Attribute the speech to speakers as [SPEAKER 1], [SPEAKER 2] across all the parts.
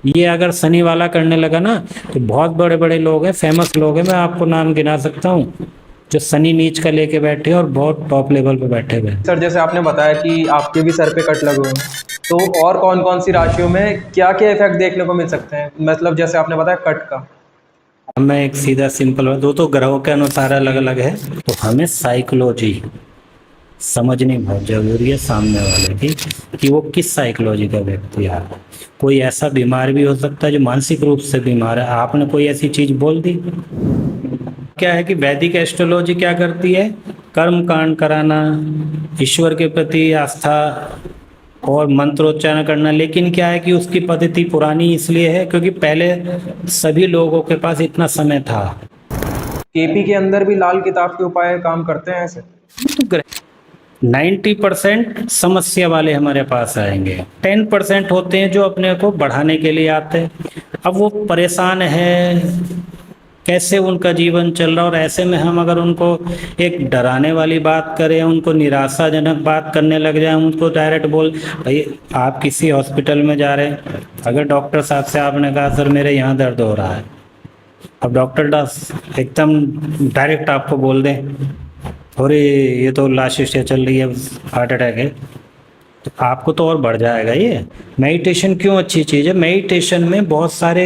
[SPEAKER 1] ये अगर शनि वाला करने लगा ना तो बहुत बड़े बड़े लोग हैं, फेमस लोग हैं, मैं आपको नाम गिना सकता हूँ जो शनि नीच का लेके बैठे हैं और बहुत टॉप लेवल पे बैठे हुए हैं।
[SPEAKER 2] सर जैसे आपने बताया कि आपके भी सर पे कट लगे हुए हैं, तो और कौन कौन सी राशियों में क्या क्या इफेक्ट देखने को मिल सकते हैं, मतलब जैसे आपने बताया कट का।
[SPEAKER 1] अब मैं एक सीधा सिंपल, दो तो ग्रहों के अनुसार अलग अलग है, तो हमें साइकोलॉजी समझनी बहुत जरूरी है सामने वाले की, कि वो किस साइकोलॉजी का व्यक्ति है। कोई ऐसा बीमार भी हो सकता है जो मानसिक रूप से बीमार है, आपने कोई ऐसी चीज बोल दी। क्या है कि वैदिक एस्ट्रोलॉजी क्या करती है, कर्म कांड कराना, ईश्वर के प्रति आस्था और मंत्रोच्चारण करना। लेकिन क्या है कि उसकी पद्धति पुरानी इसलिए है क्योंकि पहले सभी लोगों के पास इतना समय था।
[SPEAKER 2] केपी के अंदर भी लाल किताब के उपाय काम करते हैं ऐसे?
[SPEAKER 1] तो 90% समस्या वाले हमारे पास आएंगे, 10% होते हैं जो अपने को बढ़ाने के लिए आते हैं। अब वो परेशान है, कैसे उनका जीवन चल रहा, और ऐसे में हम अगर उनको एक डराने वाली बात करें, उनको निराशाजनक बात करने लग जाए, उनको डायरेक्ट बोल भाई आप किसी हॉस्पिटल में जा रहे हैं, अगर डॉक्टर साहब से आपने कहा सर मेरे यहाँ दर्द हो रहा है, अब डॉक्टर एकदम डायरेक्ट आपको बोल दें अरे ये तो लास्ट स्टेज चल रही है, हार्ट अटैक है, तो आपको तो और बढ़ जाएगा ये। मेडिटेशन क्यों अच्छी चीज़ है, मेडिटेशन में बहुत सारे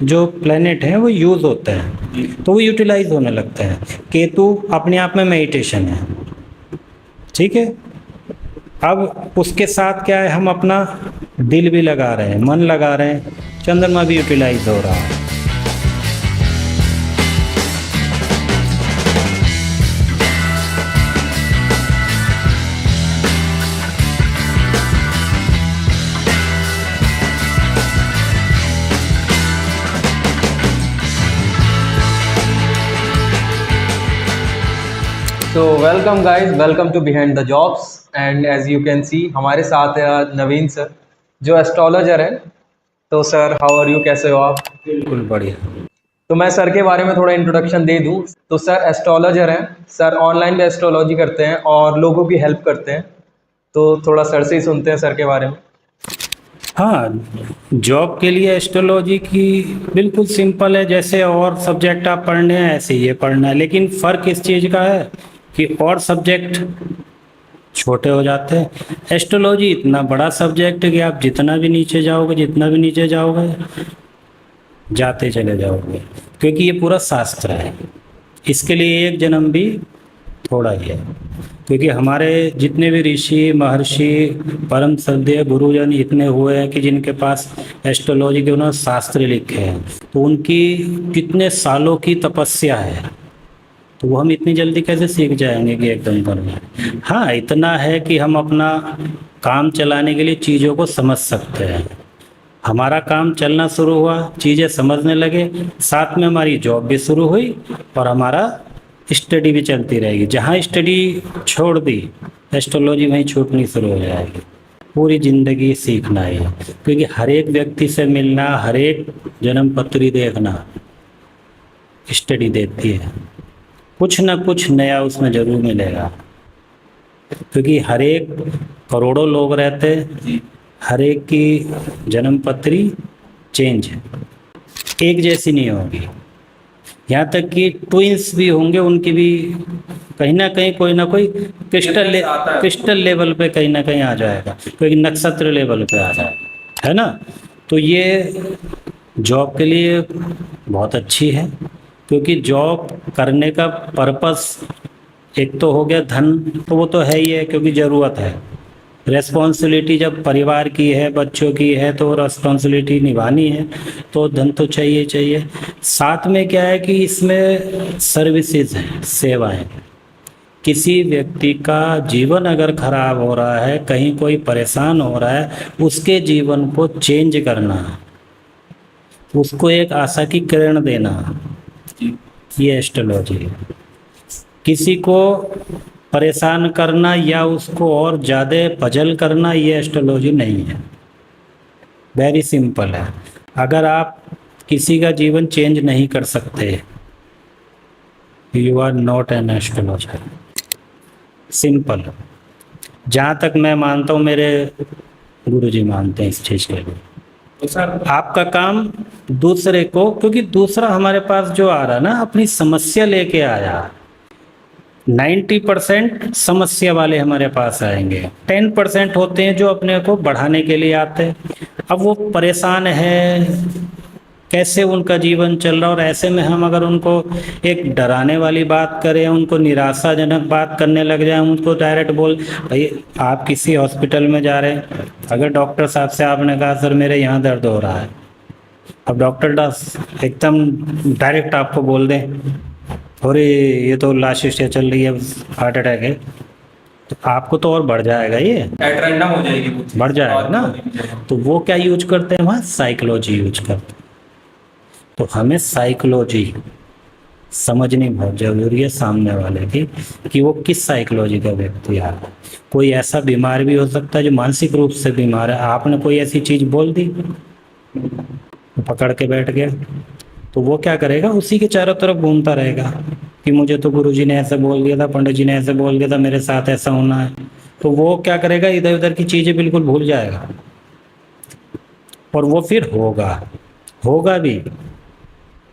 [SPEAKER 1] जो प्लेनेट हैं वो यूज़ होते हैं, तो वो यूटिलाइज होने लगते हैं। केतु अपने आप में मेडिटेशन है, ठीक है। अब उसके साथ क्या है, हम अपना दिल भी लगा रहे हैं, मन लगा रहे हैं, चंद्रमा भी यूटिलाइज हो रहा है।
[SPEAKER 2] तो welcome guys, welcome to behind the jobs. And as you can see हमारे साथ है आज नवीन सर जो एस्ट्रोलॉजर है। तो सर हाउ आर यू, कैसे हो आप?
[SPEAKER 1] बिल्कुल बढ़िया।
[SPEAKER 2] तो मैं सर के बारे में थोड़ा इंट्रोडक्शन दे दूं। तो सर एस्ट्रोलॉजर हैं, सर ऑनलाइन में एस्ट्रोलॉजी करते हैं और लोगों की हेल्प करते हैं। तो थोड़ा सर से ही सुनते हैं सर के बारे में।
[SPEAKER 1] हाँ, जॉब के लिए एस्ट्रोलॉजी की बिल्कुल सिंपल है, जैसे और सब्जेक्ट आप पढ़ने हैं ऐसे ये पढ़ना है, लेकिन फ़र्क इस चीज़ का है कि और सब्जेक्ट छोटे हो जाते हैं, एस्ट्रोलॉजी इतना बड़ा सब्जेक्ट है कि आप जितना भी नीचे जाओगे, जितना भी नीचे जाओगे जाते चले जाओगे, क्योंकि ये पूरा शास्त्र है। इसके लिए एक जन्म भी थोड़ा ही है, क्योंकि हमारे जितने भी ऋषि महर्षि परम श्रद्धेय गुरुजन इतने हुए हैं कि जिनके पास एस्ट्रोलॉजी के उन्होंने शास्त्र लिखे हैं, तो उनकी कितने सालों की तपस्या है, तो वो हम इतनी जल्दी कैसे सीख जाएंगे कि एकदम कर लें। हाँ, इतना है कि हम अपना काम चलाने के लिए चीज़ों को समझ सकते हैं। हमारा काम चलना शुरू हुआ, चीज़ें समझने लगे, साथ में हमारी जॉब भी शुरू हुई और हमारा स्टडी भी चलती रहेगी। जहाँ स्टडी छोड़ दी एस्ट्रोलॉजी वहीं छूटनी शुरू हो जाएगी। पूरी ज़िंदगी सीखना है, क्योंकि हर एक व्यक्ति से मिलना, हर एक जन्म पत्री देखना स्टडी देती है, कुछ ना कुछ नया उसमें ज़रूर मिलेगा। क्योंकि हर एक करोड़ों लोग रहते, हर एक की जन्म पत्री चेंज है, एक जैसी नहीं होगी। यहाँ तक कि ट्विंस भी होंगे, उनकी भी कहीं ना कहीं कोई ना कोई क्रिस्टल लेवल पे कहीं ना कहीं आ जाएगा, कोई नक्षत्र लेवल पे आ जाएगा, है ना। तो ये जॉब के लिए बहुत अच्छी है, क्योंकि जॉब करने का पर्पस एक तो हो गया धन, तो वो तो है ही है क्योंकि ज़रूरत है। रेस्पॉन्सिबिलिटी जब परिवार की है, बच्चों की है, तो रेस्पॉन्सिबिलिटी निभानी है, तो धन तो चाहिए चाहिए। साथ में क्या है कि इसमें सर्विसेज हैं, सेवाएं। किसी व्यक्ति का जीवन अगर खराब हो रहा है, कहीं कोई परेशान हो रहा है, उसके जीवन को चेंज करना, उसको एक आशा की किरण देना, ये एस्ट्रोलॉजी है। किसी को परेशान करना या उसको और ज़्यादा पजल करना, ये एस्ट्रोलॉजी नहीं है। वेरी सिंपल है। अगर आप किसी का जीवन चेंज नहीं कर सकते, you are not an astrologer. Simple. जहाँ तक मैं मानता हूँ, मेरे गुरुजी मानते हैं इस चीज़ के लिए। तो सर आपका काम दूसरे को, क्योंकि दूसरा हमारे पास जो आ रहा ना अपनी समस्या लेके आया, 90% समस्या वाले हमारे पास आएंगे, 10% होते हैं जो अपने को बढ़ाने के लिए आते हैं। अब वो परेशान है, कैसे उनका जीवन चल रहा, और ऐसे में हम अगर उनको एक डराने वाली बात करें, उनको निराशाजनक बात करने लग जाए, उनको डायरेक्ट बोल भाई आप किसी हॉस्पिटल में जा रहे हैं, अगर डॉक्टर साहब से आपने कहा सर मेरे यहाँ दर्द हो रहा है, अब डॉक्टर एकदम डायरेक्ट आपको बोल दें अरे ये तो लाशिश चल रही है, हार्ट अटैक है, तो आपको तो और बढ़ जाएगा, ये
[SPEAKER 2] एट रैंडम हो जाएगी वो चीज़।
[SPEAKER 1] बढ़ जाएगा ना। तो वो क्या यूज करते हैं वहाँ, साइकोलॉजी यूज करते हैं। तो हमें साइकोलॉजी समझनी बहुत जरूरी है सामने वाले की, कि वो किस साइकोलॉजी का व्यक्ति है। कोई ऐसा बीमार भी हो सकता है जो मानसिक रूप से बीमार है, आपने कोई ऐसी चीज बोल दी पकड़ के बैठ गया, तो वो क्या करेगा, उसी के चारों तरफ घूमता रहेगा कि मुझे तो गुरुजी ने ऐसे बोल दिया था, पंडित जी ने ऐसे बोल दिया था, मेरे साथ ऐसा होना है। तो वो क्या करेगा, इधर उधर की चीजें बिल्कुल भूल जाएगा, और वो फिर होगा भी,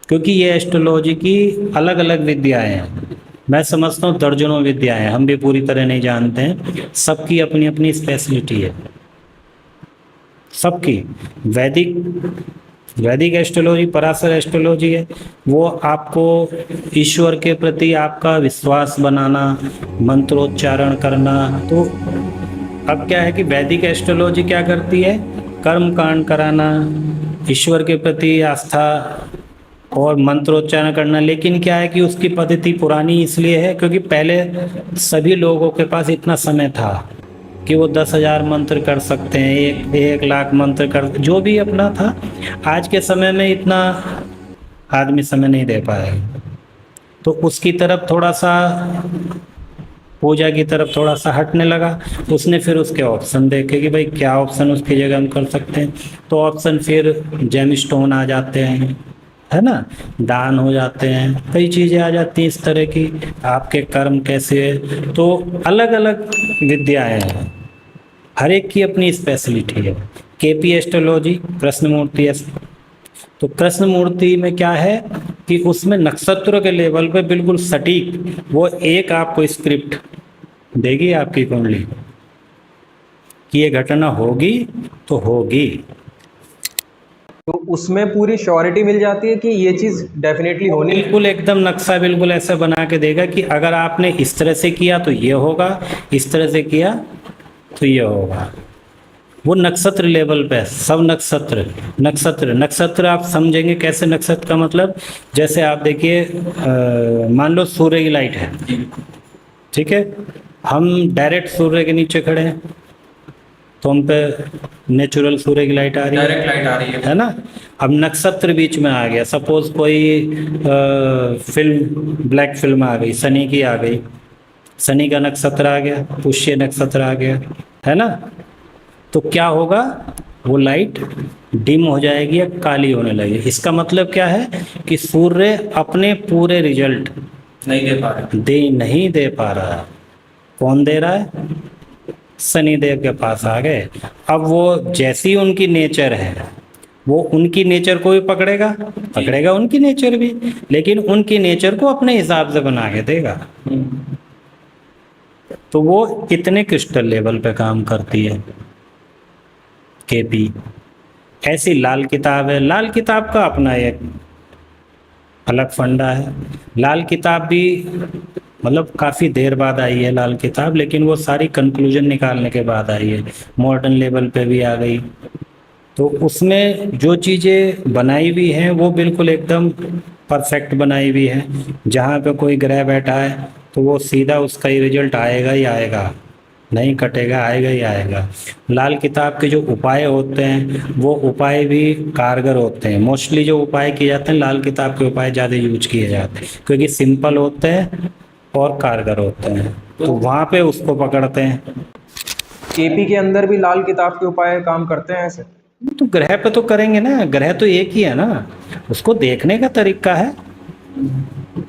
[SPEAKER 1] क्योंकि ये एस्ट्रोलॉजी की अलग अलग विद्याएं हैं। मैं समझता हूँ दर्जनों विद्याएं हैं, हम भी पूरी तरह नहीं जानते हैं, सबकी अपनी अपनी स्पेशलिटी है सबकी। वैदिक एस्ट्रोलॉजी, पराशर एस्ट्रोलॉजी है, वो आपको ईश्वर के प्रति आपका विश्वास बनाना, मंत्रोच्चारण करना। तो अब क्या है कि वैदिक एस्ट्रोलॉजी क्या करती है, कर्म कांड कराना, ईश्वर के प्रति आस्था और मंत्रोच्चारण करना। लेकिन क्या है कि उसकी पद्धति पुरानी इसलिए है क्योंकि पहले सभी लोगों के पास इतना समय था कि वो 10,000 मंत्र कर सकते हैं, 1 लाख मंत्र कर, जो भी अपना था। आज के समय में इतना आदमी समय नहीं दे पाएगा, तो उसकी तरफ थोड़ा सा, पूजा की तरफ थोड़ा सा हटने लगा। उसने फिर उसके ऑप्शन देखे कि भाई क्या ऑप्शन उसकी जगह हम कर सकते हैं, तो ऑप्शन फिर जेमस्टोन आ जाते हैं, है ना, दान हो जाते हैं, कई चीज़ें आ जाती हैं इस तरह की, आपके कर्म कैसे है। तो अलग अलग विद्याएं हैं, हर एक की अपनी स्पेशलिटी है। केपी एस्ट्रोलॉजी, कृष्णमूर्ति तो कृष्णमूर्ति में क्या है कि उसमें नक्षत्र के लेवल पे बिल्कुल सटीक वो एक आपको स्क्रिप्ट देगी आपकी कुंडली कि ये घटना होगी तो होगी।
[SPEAKER 2] तो उसमें पूरी श्योरिटी मिल जाती है कि ये चीज़ डेफिनेटली होनी है।
[SPEAKER 1] बिल्कुल एकदम नक्शा बिल्कुल ऐसे बना के देगा कि अगर आपने इस तरह से किया तो ये होगा, इस तरह से किया तो ये होगा। वो नक्षत्र लेवल पे सब नक्षत्र आप समझेंगे कैसे। नक्षत्र का मतलब जैसे आप देखिए मान लो सूर्य की लाइट है, ठीक है, हम डायरेक्ट सूर्य के नीचे खड़े हैं तो हम पे नेचुरल सूर्य की लाइट आ रही है,
[SPEAKER 2] डायरेक्ट लाइट आ रही
[SPEAKER 1] है ना। अब नक्षत्र बीच में आ गया, सपोज कोई फिल्म, ब्लैक फिल्म आ गई, शनि की आ गई, शनि का नक्षत्र आ गया, पुष्य नक्षत्र आ गया, है ना। तो क्या होगा, वो लाइट डिम हो जाएगी या काली होने लगेगी। इसका मतलब क्या है कि सूर्य अपने पूरे रिजल्ट नहीं दे पा रहा है। कौन दे रहा है, शनिदेव के पास आ गए। अब वो जैसी उनकी नेचर है, वो उनकी नेचर को भी पकड़ेगा उनकी नेचर भी, लेकिन उनकी नेचर को अपने हिसाब से बना के देगा। तो वो इतने क्रिस्टल लेवल पे काम करती है केपी। ऐसी लाल किताब है, लाल किताब का अपना एक अलग फंडा है। लाल किताब भी मतलब काफ़ी देर बाद आई है लाल किताब, लेकिन वो सारी कंक्लूजन निकालने के बाद आई है, मॉडर्न लेवल पे भी आ गई। तो उसमें जो चीज़ें बनाई हुई हैं वो बिल्कुल एकदम परफेक्ट बनाई हुई है। जहाँ पे कोई ग्रह बैठा है तो वो सीधा उसका ही रिजल्ट आएगा ही आएगा, नहीं कटेगा, आएगा ही आएगा। लाल किताब के जो उपाय होते हैं वो उपाय भी कारगर होते हैं। मोस्टली जो उपाय किए जाते हैं लाल किताब के उपाय ज़्यादा यूज किए जाते हैं क्योंकि सिंपल होते हैं और कारगर होते हैं, तो वहाँ पे उसको पकड़ते हैं।
[SPEAKER 2] केपी के अंदर भी लाल किताब के उपाय काम करते हैं ऐसे?
[SPEAKER 1] तो ग्रह पे तो करेंगे ना, ग्रह तो एक ही है ना, उसको देखने का तरीका है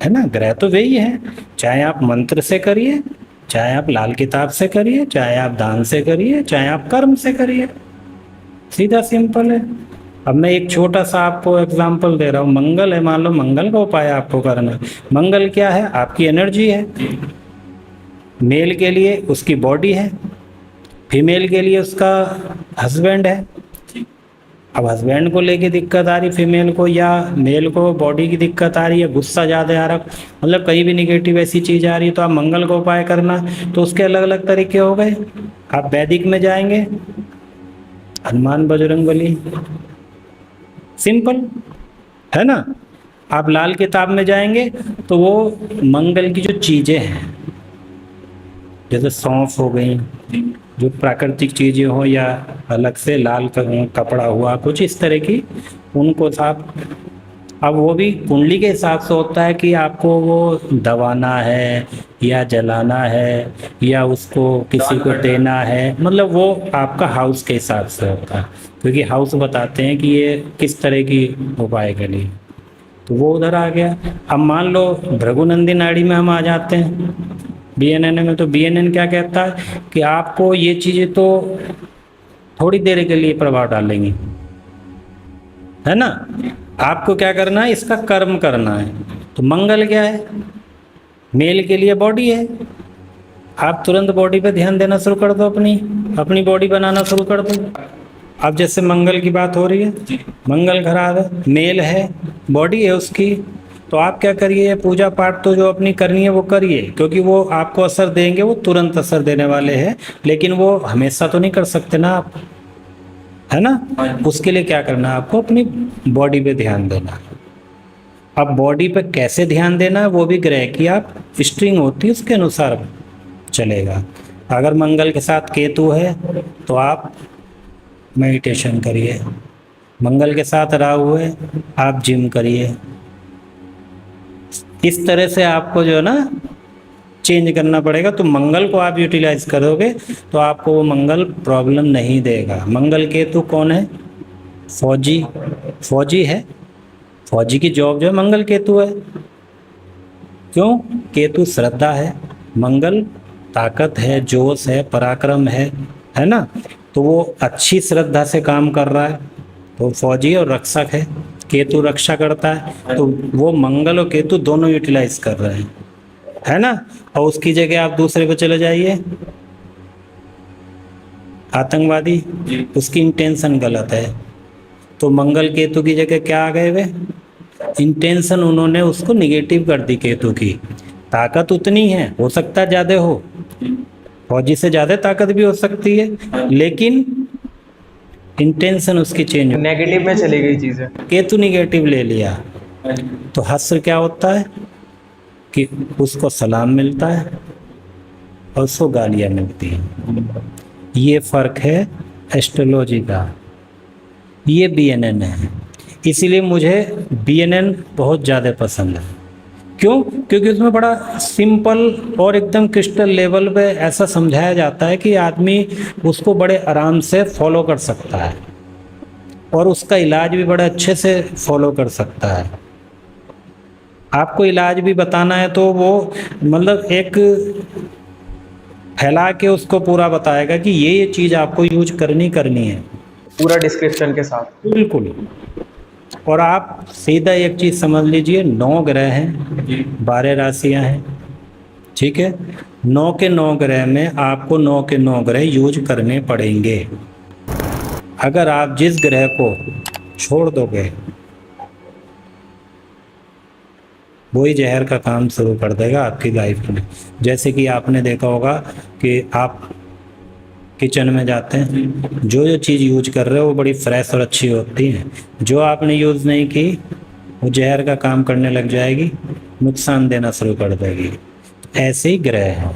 [SPEAKER 1] ना। ग्रह तो वही है, चाहे आप मंत्र से करिए, चाहे आप लाल किताब से करिए, चाहे आप दान से करिए, चाहे आप कर्म से करिए, सीधा सिंपल है। अब मैं एक छोटा सा आपको एग्जांपल दे रहा हूँ, मंगल है, मान लो मंगल का उपाय आपको करना है। मंगल क्या है? आपकी एनर्जी है। मेल के लिए उसकी बॉडी है, फीमेल के लिए उसका हस्बैंड है। अब हस्बैंड को लेके दिक्कत आ रही फीमेल को, या मेल को बॉडी की दिक्कत आ रही है, गुस्सा ज़्यादा आ रहा, मतलब कहीं भी निगेटिव ऐसी चीज़ आ रही है, तो आप मंगल का उपाय करना। तो उसके अलग अलग तरीके हो गए। आप वैदिक में जाएंगे, हनुमान बजरंगबली, सिंपल है ना। आप लाल किताब में जाएंगे तो वो मंगल की जो चीज़ें हैं, जैसे सौंफ हो गई, जो प्राकृतिक चीज़ें हो, या अलग से लाल कपड़ा हुआ, कुछ इस तरह की, उनको आप, अब वो भी कुंडली के हिसाब से होता है कि आपको वो दबाना है या जलाना है या उसको किसी को देना है, मतलब वो आपका हाउस के हिसाब से होता है, क्योंकि हाउस बताते हैं कि ये किस तरह की उपाय के लिए। तो वो उधर आ गया। अब मान लो भृगुनंदी नाड़ी में हम आ जाते हैं, बीएनएन में। तो बीएनएन क्या कहता है कि आपको ये चीज़ें तो थोड़ी देर के लिए प्रभाव डालेंगी, है ना। आपको क्या करना है? इसका कर्म करना है। तो मंगल क्या है? मेल के लिए बॉडी है। आप तुरंत बॉडी पे ध्यान देना शुरू कर दो, अपनी बॉडी बनाना शुरू कर दो। अब जैसे मंगल की बात हो रही है, मंगल खराब है, मेल है, बॉडी है उसकी, तो आप क्या करिए? पूजा पाठ तो जो अपनी करनी है वो करिए, क्योंकि वो आपको असर देंगे, वो तुरंत असर देने वाले हैं, लेकिन वो हमेशा तो नहीं कर सकते ना आप, है ना। उसके लिए क्या करना है? आपको अपनी बॉडी पे ध्यान देना है। अब बॉडी पे कैसे ध्यान देना है? वो भी ग्रह की आप स्ट्रिंग होती है, उसके अनुसार चलेगा। अगर मंगल के साथ केतु है तो आप मेडिटेशन करिए, मंगल के साथ राहु है आप जिम करिए। इस तरह से आपको जो है ना चेंज करना पड़ेगा। तो मंगल को आप यूटिलाइज करोगे तो आपको वो मंगल प्रॉब्लम नहीं देगा। मंगल केतु कौन है? फौजी है। फौजी की जॉब जो है मंगल केतु है। क्यों? केतु श्रद्धा है, मंगल ताकत है, जोश है, पराक्रम है ना। तो वो अच्छी श्रद्धा से काम कर रहा है, तो फौजी और रक्षक है। केतु रक्षा करता है, तो वो मंगल और केतु दोनों यूटिलाइज कर रहे हैं, है ना। और उसकी जगह आप दूसरे पे चले जाइए, आतंकवादी, उसकी इंटेंशन गलत है। तो मंगल केतु की जगह क्या आ गए वे? इंटेंशन उन्होंने उसको निगेटिव कर दी। केतु की ताकत उतनी है, हो सकता है ज़्यादा हो, फौजी से ज़्यादा ताकत भी हो सकती है, लेकिन इंटेंशन उसकी चेंज हो,
[SPEAKER 2] नेगेटिव में चली गई चीज़ें।
[SPEAKER 1] केतु निगेटिव ले लिया। तो हश्र क्या होता है कि उसको सलाम मिलता है और उसको गालियाँ मिलती हैं। ये फ़र्क है एस्ट्रोलॉजी का, ये बीएनएन है। इसीलिए मुझे बीएनएन बहुत ज़्यादा पसंद है। क्यों? क्योंकि उसमें बड़ा सिंपल और एकदम क्रिस्टल लेवल पे ऐसा समझाया जाता है कि आदमी उसको बड़े आराम से फॉलो कर सकता है और उसका इलाज भी बड़े अच्छे से फॉलो कर सकता है। आपको इलाज भी बताना है तो वो मतलब एक फैला के उसको पूरा बताएगा कि ये चीज़ आपको यूज करनी है,
[SPEAKER 2] पूरा डिस्क्रिप्शन के साथ।
[SPEAKER 1] बिल्कुल। और आप सीधा एक चीज़ समझ लीजिए, 9 ग्रह हैं, 12 राशियां हैं, ठीक है। 9 के 9 ग्रह में आपको 9 के 9 ग्रह यूज करने पड़ेंगे। अगर आप जिस ग्रह को छोड़ दोगे वही जहर का काम शुरू कर देगा आपकी लाइफ में। जैसे कि आपने देखा होगा कि आप किचन में जाते हैं, जो चीज़ यूज कर रहे हो वो बड़ी फ्रेश और अच्छी होती है, जो आपने यूज़ नहीं की वो जहर का काम करने लग जाएगी, नुकसान देना शुरू कर देगी। ऐसे ही ग्रह हैं,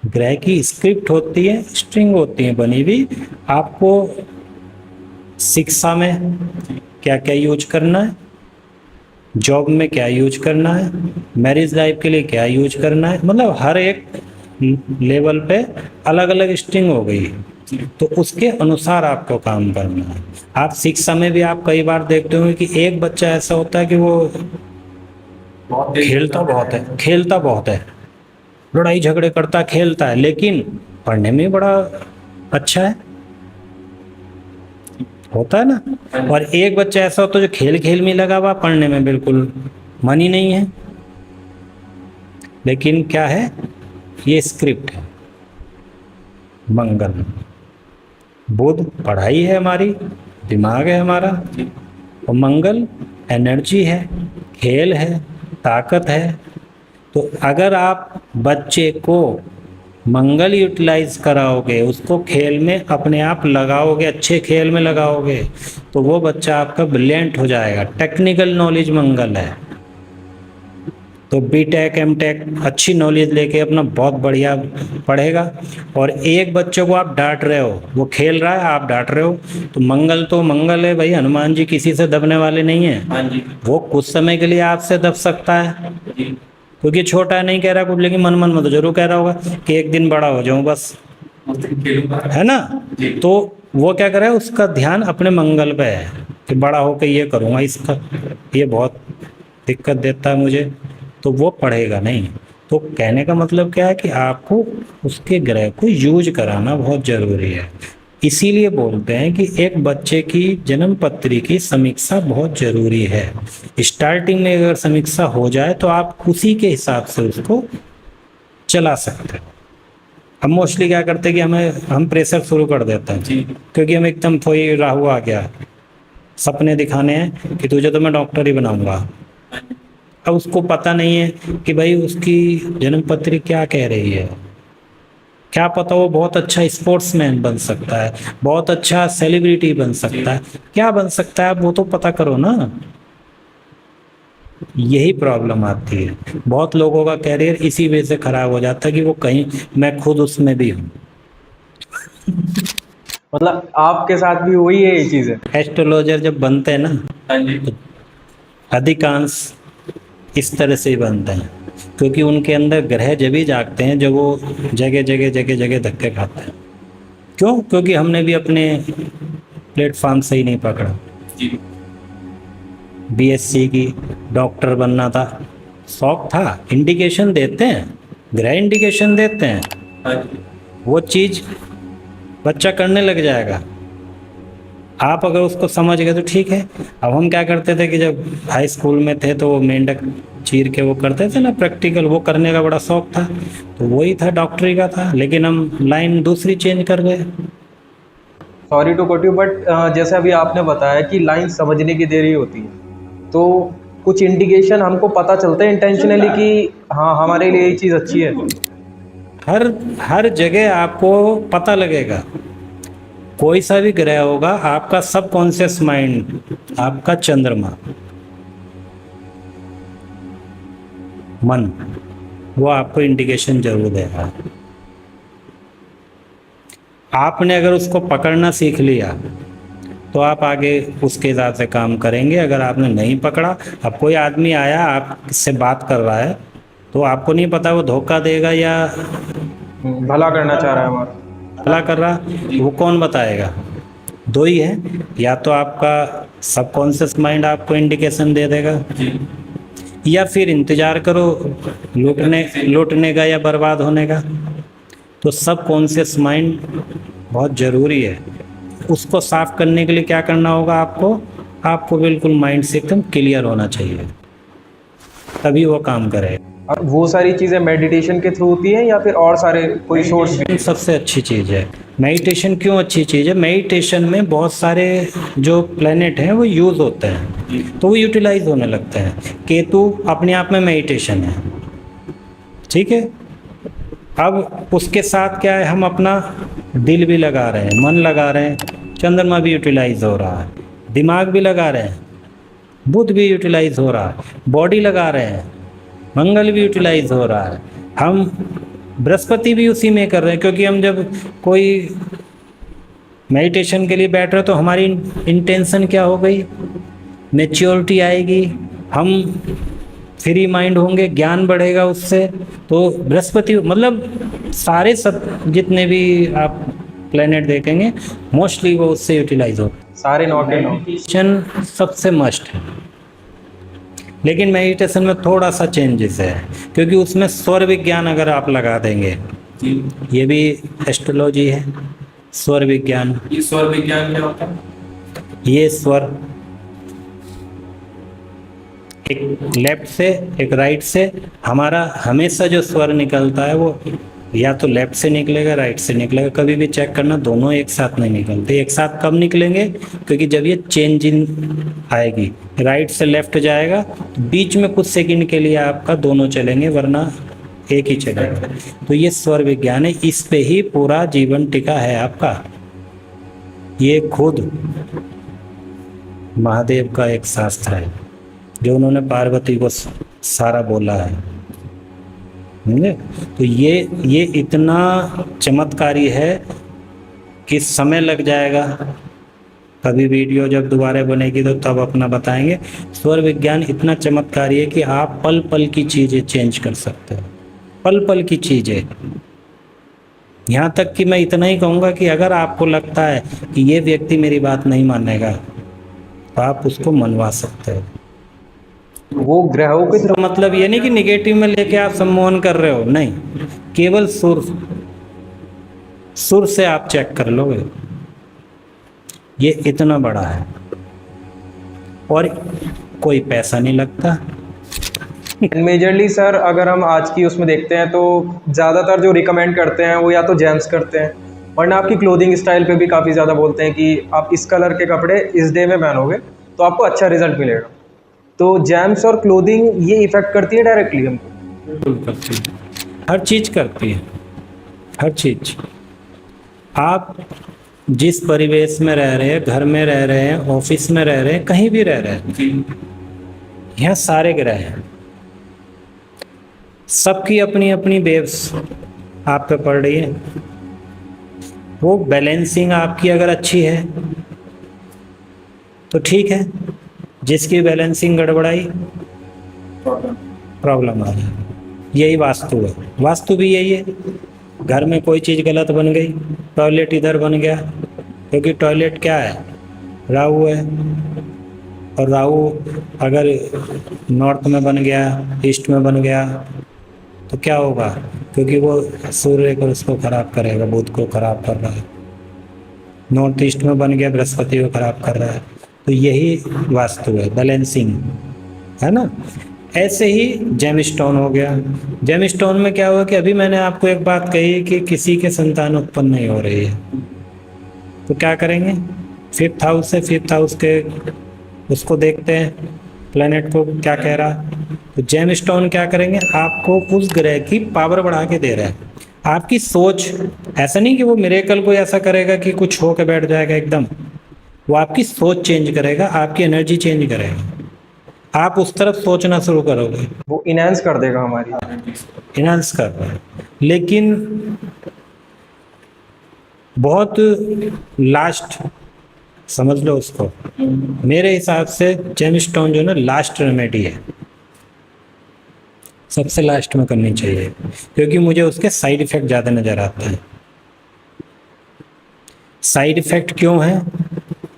[SPEAKER 1] ग्रह की स्क्रिप्ट होती है, स्ट्रिंग होती है बनी हुई। आपको शिक्षा में क्या क्या यूज करना है, जॉब में क्या यूज करना है, मैरिज लाइफ के लिए क्या यूज करना है, मतलब हर एक लेवल पे अलग अलग स्ट्रिंग हो गई है। तो उसके अनुसार आपको काम करना है। आप शिक्षा में भी आप कई बार देखते होंगे कि एक बच्चा ऐसा होता है कि वो खेलता बहुत है, लड़ाई झगड़े करता, खेलता है, लेकिन पढ़ने में बड़ा अच्छा है। होता है ना। और एक बच्चा ऐसा होता है जो खेल खेल में लगा हुआ, पढ़ने में बिल्कुल मन ही नहीं है। लेकिन क्या है, ये स्क्रिप्ट है। मंगल, बुध पढ़ाई है हमारी, दिमाग है हमारा, और मंगल एनर्जी है, खेल है, ताकत है। तो अगर आप बच्चे को मंगल यूटिलाइज कराओगे, उसको खेल में अपने आप लगाओगे, अच्छे खेल में लगाओगे, तो वो बच्चा आपका ब्रिलियंट हो जाएगा। टेक्निकल नॉलेज मंगल है, तो बीटेक एमटेक अच्छी नॉलेज लेके अपना बहुत बढ़िया पढ़ेगा। और एक बच्चे को आप डांट रहे हो, वो खेल रहा है, आप डांट रहे हो, तो मंगल है भाई। हनुमान जी किसी से दबने वाले नहीं है। वो कुछ समय के लिए आपसे दब सकता है, क्योंकि छोटा नहीं कह रहा कुछ, लेकिन मन मन में तो जरूर कह रहा होगा कि एक दिन बड़ा हो जाऊं बस, है ना। तो वो क्या करे, उसका ध्यान अपने मंगल पे है कि बड़ा होकर ये करूंगा, इसका ये बहुत दिक्कत देता है मुझे, तो वो पढ़ेगा नहीं। तो कहने का मतलब क्या है कि आपको उसके ग्रह को यूज कराना बहुत जरूरी है। इसीलिए बोलते हैं कि एक बच्चे की जन्म पत्री की समीक्षा बहुत जरूरी है। स्टार्टिंग में अगर समीक्षा हो जाए तो आप उसी के हिसाब से उसको चला सकते हैं। हम मोस्टली क्या करते हैं कि हम प्रेशर शुरू कर देते हैं, क्योंकि हम एकदम कोई राहु आ गया, सपने दिखाने हैं कि तुझे तो मैं डॉक्टर ही बनाऊंगा। अब उसको पता नहीं है कि भाई उसकी जन्म पत्री क्या कह रही है। क्या पता वो बहुत अच्छा स्पोर्ट्समैन बन सकता है, बहुत अच्छा सेलिब्रिटी बन सकता है, क्या बन सकता है, वो तो पता करो ना। यही प्रॉब्लम आती है, बहुत लोगों का कैरियर इसी वजह से खराब हो जाता है कि वो कहीं, मैं खुद उसमें भी हूँ।
[SPEAKER 2] मतलब आपके साथ भी वही है ये चीज़ है?
[SPEAKER 1] एस्ट्रोलॉजर जब बनते हैं ना, तो अधिकांश इस तरह से ही बनते हैं, क्योंकि उनके अंदर ग्रह जब ही जागते हैं जब वो जगह धक्के खाते हैं। क्यों? क्योंकि हमने भी अपने प्लेटफॉर्म सही नहीं पकड़ा। बीएससी की डॉक्टर बनना था, शौक था, इंडिकेशन देते हैं, ग्रह इंडिकेशन देते हैं, वो चीज बच्चा करने लग जाएगा। आप अगर उसको समझ गए तो ठीक है। अब हम क्या करते थे कि जब हाई स्कूल में थे तो वो मेंढक चीर के वो करते थे ना प्रैक्टिकल, वो करने का बड़ा शौक था, तो वही था, डॉक्टरी का था, लेकिन हम लाइन दूसरी चेंज कर गए।
[SPEAKER 2] Sorry to cut you, but जैसे अभी आपने बताया कि लाइन समझने की देरी होती है, तो कुछ इंडिकेशन हमको पता चलता है इंटेंशनली कि हाँ हमारे लिए ये चीज़ अच्छी है।
[SPEAKER 1] हर जगह आपको पता लगेगा। कोई सा भी ग्रह होगा, आपका सबकॉन्शियस माइंड, आपका चंद्रमा मन, वो आपको इंडिकेशन जरूर देगा। आपने अगर उसको पकड़ना सीख लिया तो आप आगे उसके हिसाब से काम करेंगे। अगर आपने नहीं पकड़ा, अब कोई आदमी आया आपसे बात कर रहा है, तो आपको नहीं पता वो धोखा देगा या
[SPEAKER 2] भला करना चाह रहा है हमारा,
[SPEAKER 1] भला कर रहा, वो कौन बताएगा? दो ही है, या तो आपका सबकॉन्शियस माइंड आपको इंडिकेशन दे देगा, या फिर इंतजार करो लूटने का या बर्बाद होने का। तो सबकॉन्शियस माइंड बहुत ज़रूरी है। उसको साफ करने के लिए क्या करना होगा आपको बिल्कुल माइंड से एकदम क्लियर होना चाहिए, तभी वो काम करे।
[SPEAKER 2] और वो सारी चीज़ें मेडिटेशन के थ्रू होती हैं या फिर और सारे कोई सोर्स?
[SPEAKER 1] सबसे अच्छी चीज़ है मेडिटेशन। क्यों अच्छी चीज़ है? मेडिटेशन में बहुत सारे जो प्लेनेट हैं वो यूज़ होते हैं, तो वो यूटिलाइज होने लगते हैं। केतु अपने आप में मेडिटेशन है, ठीक है। अब उसके साथ क्या है, हम अपना दिल भी लगा रहे हैं, मन लगा रहे हैं, चंद्रमा भी यूटिलाइज हो रहा है, दिमाग भी लगा रहे हैं, बुध भी यूटिलाइज हो रहा है, बॉडी लगा रहे हैं, मंगल भी यूटिलाइज हो रहा है, हम बृहस्पति भी उसी में कर रहे हैं। क्योंकि हम जब कोई मेडिटेशन के लिए बैठ रहे तो हमारी इंटेंशन क्या हो गई, मैच्योरिटी आएगी, हम फ्री माइंड होंगे, ज्ञान बढ़ेगा उससे। तो बृहस्पति मतलब सारे सब जितने भी आप प्लेनेट देखेंगे मोस्टली वो उससे यूटिलाइज होते हैं।
[SPEAKER 2] सारे नॉट इन
[SPEAKER 1] मेडिटेशन सबसे मस्ट है, लेकिन मेडिटेशन में थोड़ा सा चेंजेस है, क्योंकि उसमें स्वर विज्ञान अगर आप लगा देंगे, ये भी एस्ट्रोलॉजी है, स्वर विज्ञान।
[SPEAKER 3] ये स्वर विज्ञान क्या होता है?
[SPEAKER 1] ये स्वर एक लेफ्ट से एक राइट से, हमारा हमेशा जो स्वर निकलता है वो या तो लेफ्ट से निकलेगा राइट से निकलेगा। कभी भी चेक करना, दोनों एक साथ नहीं निकलते। एक साथ कब निकलेंगे? क्योंकि जब ये चेंज इन आएगी, राइट से लेफ्ट जाएगा तो बीच में कुछ सेकंड के लिए आपका दोनों चलेंगे, वरना एक ही चलेगा। तो ये स्वर विज्ञान है, इस पे ही पूरा जीवन टिका है आपका। ये खुद महादेव का एक शास्त्र है जो उन्होंने पार्वती को सारा बोला है, समझे? तो ये इतना चमत्कारी है कि समय लग जाएगा, कभी वीडियो जब दोबारा बनेगी तो तब अपना बताएंगे। स्वर विज्ञान इतना चमत्कारी है कि आप पल पल की चीज़ें चेंज कर सकते हो, पल पल की चीज़ें। यहाँ तक कि मैं इतना ही कहूँगा कि अगर आपको लगता है कि ये व्यक्ति मेरी बात नहीं मानेगा तो आप उसको मनवा सकते हो।
[SPEAKER 2] वो ग्रहों की
[SPEAKER 1] तो मतलब ये नहीं कि निगेटिव में लेके आप सम्मोहन कर रहे हो, नहीं, केवल सुर से आप चेक कर लोगे। ये इतना बड़ा है और कोई पैसा नहीं लगता।
[SPEAKER 2] मेजरली सर अगर हम आज की उसमें देखते हैं तो ज़्यादातर जो रिकमेंड करते हैं वो या तो जेम्स करते हैं, वरना आपकी क्लोथिंग स्टाइल पे भी काफ़ी ज़्यादा बोलते हैं कि आप इस कलर के कपड़े इस डे में पहनोगे तो आपको अच्छा रिजल्ट मिलेगा। तो जेम्स और क्लोथिंग ये इफ़ेक्ट करती है डायरेक्टली हमको?
[SPEAKER 1] बिल्कुल करती है, हर चीज़ करती है, हर चीज़। आप जिस परिवेश में रह रहे हैं, घर में रह रहे हैं, ऑफिस में रह रहे हैं, कहीं भी रह रहे हैं, यहाँ सारे ग्रह हैं, सबकी अपनी अपनी वेव्स आप पे पड़ रही है। वो बैलेंसिंग आपकी अगर अच्छी है तो ठीक है, जिसकी बैलेंसिंग गड़बड़ाई प्रॉब्लम आ जाए। यही वास्तु है, वास्तु भी यही है। घर में कोई चीज़ गलत बन गई, टॉयलेट इधर बन गया, क्योंकि टॉयलेट क्या है? राहु है, और राहु अगर नॉर्थ में बन गया, ईस्ट में बन गया तो क्या होगा? क्योंकि वो सूर्य को उसको खराब करेगा, बुध को खराब कर रहा है। नॉर्थ ईस्ट में बन गया, बृहस्पति को खराब कर रहा है। तो यही वास्तु है, बैलेंसिंग, है ना? ऐसे ही जेम स्टोन हो गया। जेम स्टोन में क्या हुआ कि अभी मैंने आपको एक बात कही कि किसी के संतान उत्पन्न नहीं हो रही है, तो क्या करेंगे? 5th हाउस से 5th हाउस के उसको देखते हैं, प्लेनेट को क्या कह रहा। तो जेम स्टोन क्या करेंगे? आपको उस ग्रह की पावर बढ़ा के दे रहा है। आपकी सोच, ऐसा नहीं कि वो मिरेकल को ऐसा करेगा कि कुछ हो के बैठ जाएगा एकदम, वो आपकी सोच चेंज करेगा, आपकी एनर्जी चेंज करेगा। आप उस तरफ सोचना शुरू करोगे,
[SPEAKER 2] वो इनहेंस कर देगा हमारी।
[SPEAKER 1] इनहांस कर रहा है। लेकिन बहुत लास्ट समझ लो उसको, मेरे हिसाब से जेम स्टोन जो है ना, लास्ट रेमेडी है, सबसे लास्ट में करनी चाहिए, क्योंकि मुझे उसके साइड इफेक्ट ज़्यादा नज़र आते हैं। साइड इफेक्ट क्यों है?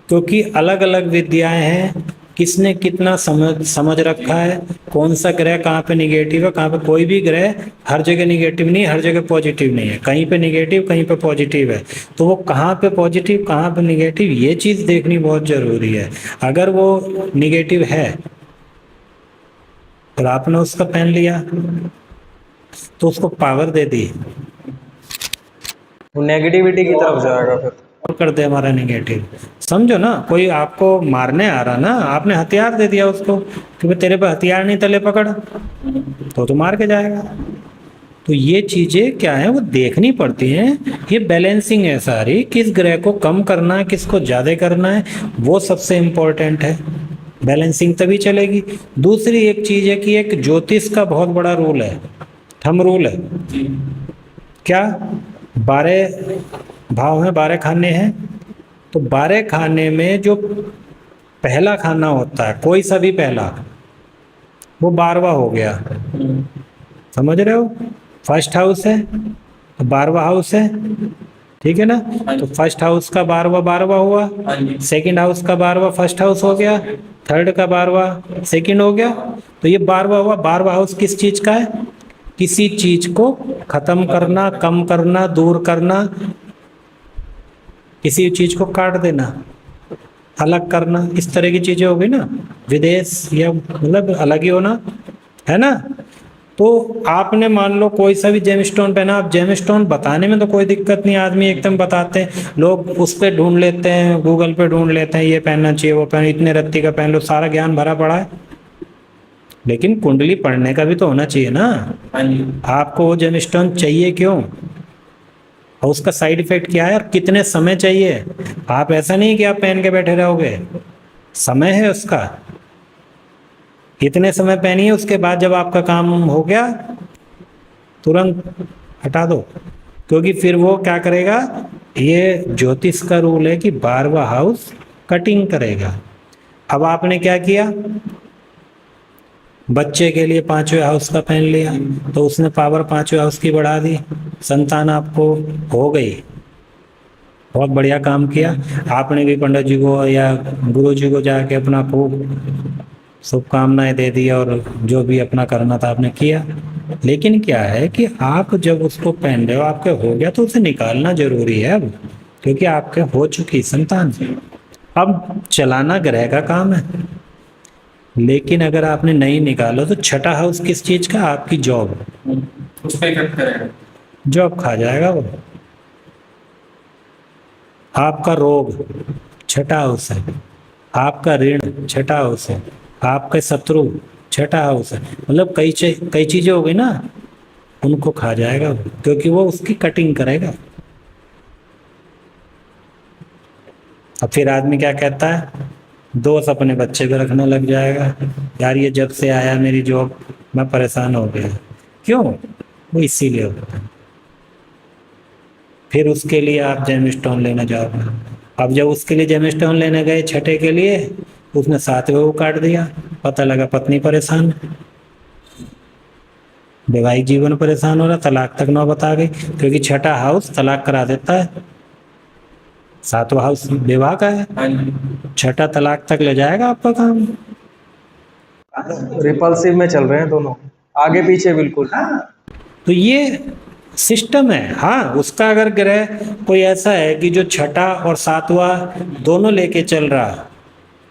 [SPEAKER 1] क्योंकि अलग अलग विद्याएं हैं, किसने कितना समझ रखा है, कौन सा ग्रह कहाँ पे निगेटिव है, कहाँ पे। कोई भी ग्रह हर जगह निगेटिव नहीं है, हर जगह पॉजिटिव नहीं है, कहीं पे निगेटिव कहीं पे पॉजिटिव है। तो वो कहाँ पे पॉजिटिव कहाँ पे निगेटिव, ये चीज़ देखनी बहुत ज़रूरी है। अगर वो निगेटिव है और आपने उसका पहन लिया तो उसको पावर दे दी,
[SPEAKER 2] वो नेगेटिविटी की तरफ जाएगा फिर।
[SPEAKER 1] और कर दे हमारा निगेटिव। समझो ना, कोई आपको मारने आ रहा ना, आपने हथियार दे दिया उसको कि भाई तेरे पे हथियार नहीं, तले पकड़, तो मार के जाएगा। तो ये चीज़ें क्या है, वो देखनी पड़ती हैं। ये बैलेंसिंग है सारी, किस ग्रह को कम करना है, किसको ज़्यादा करना है, वो सबसे इम्पोर्टेंट है। बैलेंसिंग तभी चलेगी। दूसरी एक चीज़ है कि एक ज्योतिष का बहुत बड़ा रूल है, थंब रूल है। क्या? 12 भाव हैं, 12 खाने हैं। तो 12 खाने में जो पहला खाना होता है, कोई सा भी पहला, वो 12वां हो गया। समझ रहे हो? फर्स्ट हाउस है तो 12वां हाउस है, ठीक है ना? तो फर्स्ट हाउस का 12वां हुआ, सेकंड हाउस का 12वां फर्स्ट हाउस हो गया, थर्ड का 12वां सेकंड हो गया। तो ये 12वां हुआ। 12वां हाउस किस चीज का है? किसी चीज को खत्म करना, कम करना, दूर करना, किसी चीज को काट देना। अलग करना, इस तरह की चीजें हो गई ना, विदेश या मतलब अलग ही होना, है ना। तो आपने मान लो कोई सा भी जेमस्टोन पहना, आप जेमस्टोन बताने में तो कोई दिक्कत नहीं, आदमी एकदम बताते हैं, लोग उस पे ढूंढ लेते हैं, गूगल पे ढूंढ लेते हैं, ये पहनना चाहिए, वो पहन, इतने रत्ती का पहन लो, सारा ज्ञान भरा पड़ा है। लेकिन कुंडली पढ़ने का भी तो होना चाहिए ना। आपको वो जेमस्टोन चाहिए क्यों, और उसका साइड इफेक्ट क्या है, और कितने समय चाहिए। आप ऐसा नहीं कि आप पहन के बैठे रहोगे, समय है उसका, इतने समय पहनिए, उसके बाद जब आपका काम हो गया तुरंत हटा दो, क्योंकि फिर वो क्या करेगा, ये ज्योतिष का रूल है कि 12वां हाउस कटिंग करेगा। अब आपने क्या किया, बच्चे के लिए 5वें हाउस का पहन लिया, तो उसने पावर 5वें हाउस की बढ़ा दी, संतान आपको हो गई, बहुत बढ़िया काम किया। आपने भी पंडित जी को या गुरु जी को जाके अपना खूब शुभकामनाएं दे दी, और जो भी अपना करना था आपने किया। लेकिन क्या है कि आप जब उसको पहन रहे हो, आपके हो गया, तो उसे निकालना जरूरी है अब, क्योंकि आपके हो चुकी संतान, अब चलाना ग्रह का काम है। लेकिन अगर आपने नहीं निकाला तो छठा हाउस किस चीज का, आपकी जॉब,
[SPEAKER 3] उस पर इफेक्ट करेगा।
[SPEAKER 1] जॉब खा जाएगा वो। आपका रोग छठा हाउस है, आपका ऋण छठा हाउस है, आपके शत्रु छठा हाउस है, मतलब कई चीजें हो गई ना, उनको खा जाएगा वो, क्योंकि वो उसकी कटिंग करेगा। अब फिर आदमी क्या कहता है, दोष अपने बच्चे पे रखने लग जाएगा, यार ये जब से आया मेरी जॉब मैं परेशान हो गया। क्यों, वो इसीलिए होता है। फिर उसके लिए आप जेमस्टोन लेने जाओगे, अब जब उसके लिए जेमस्टोन लेने गए छठे के लिए, उसने 7वें को काट दिया, पता लगा पत्नी परेशान, वैवाहिक जीवन परेशान हो रहा, तलाक तक नौबत आ गई, क्योंकि छठा हाउस तलाक करा देता है, 7वां हाउस विवाह का है, छठा तलाक तक ले जाएगा आपका काम।
[SPEAKER 2] रिपल्सिव में चल रहे हैं दोनों, आगे पीछे बिल्कुल।
[SPEAKER 1] तो ये सिस्टम है। हाँ, उसका अगर ग्रह कोई ऐसा है कि जो छठा और 7वां दोनों लेके चल रहा,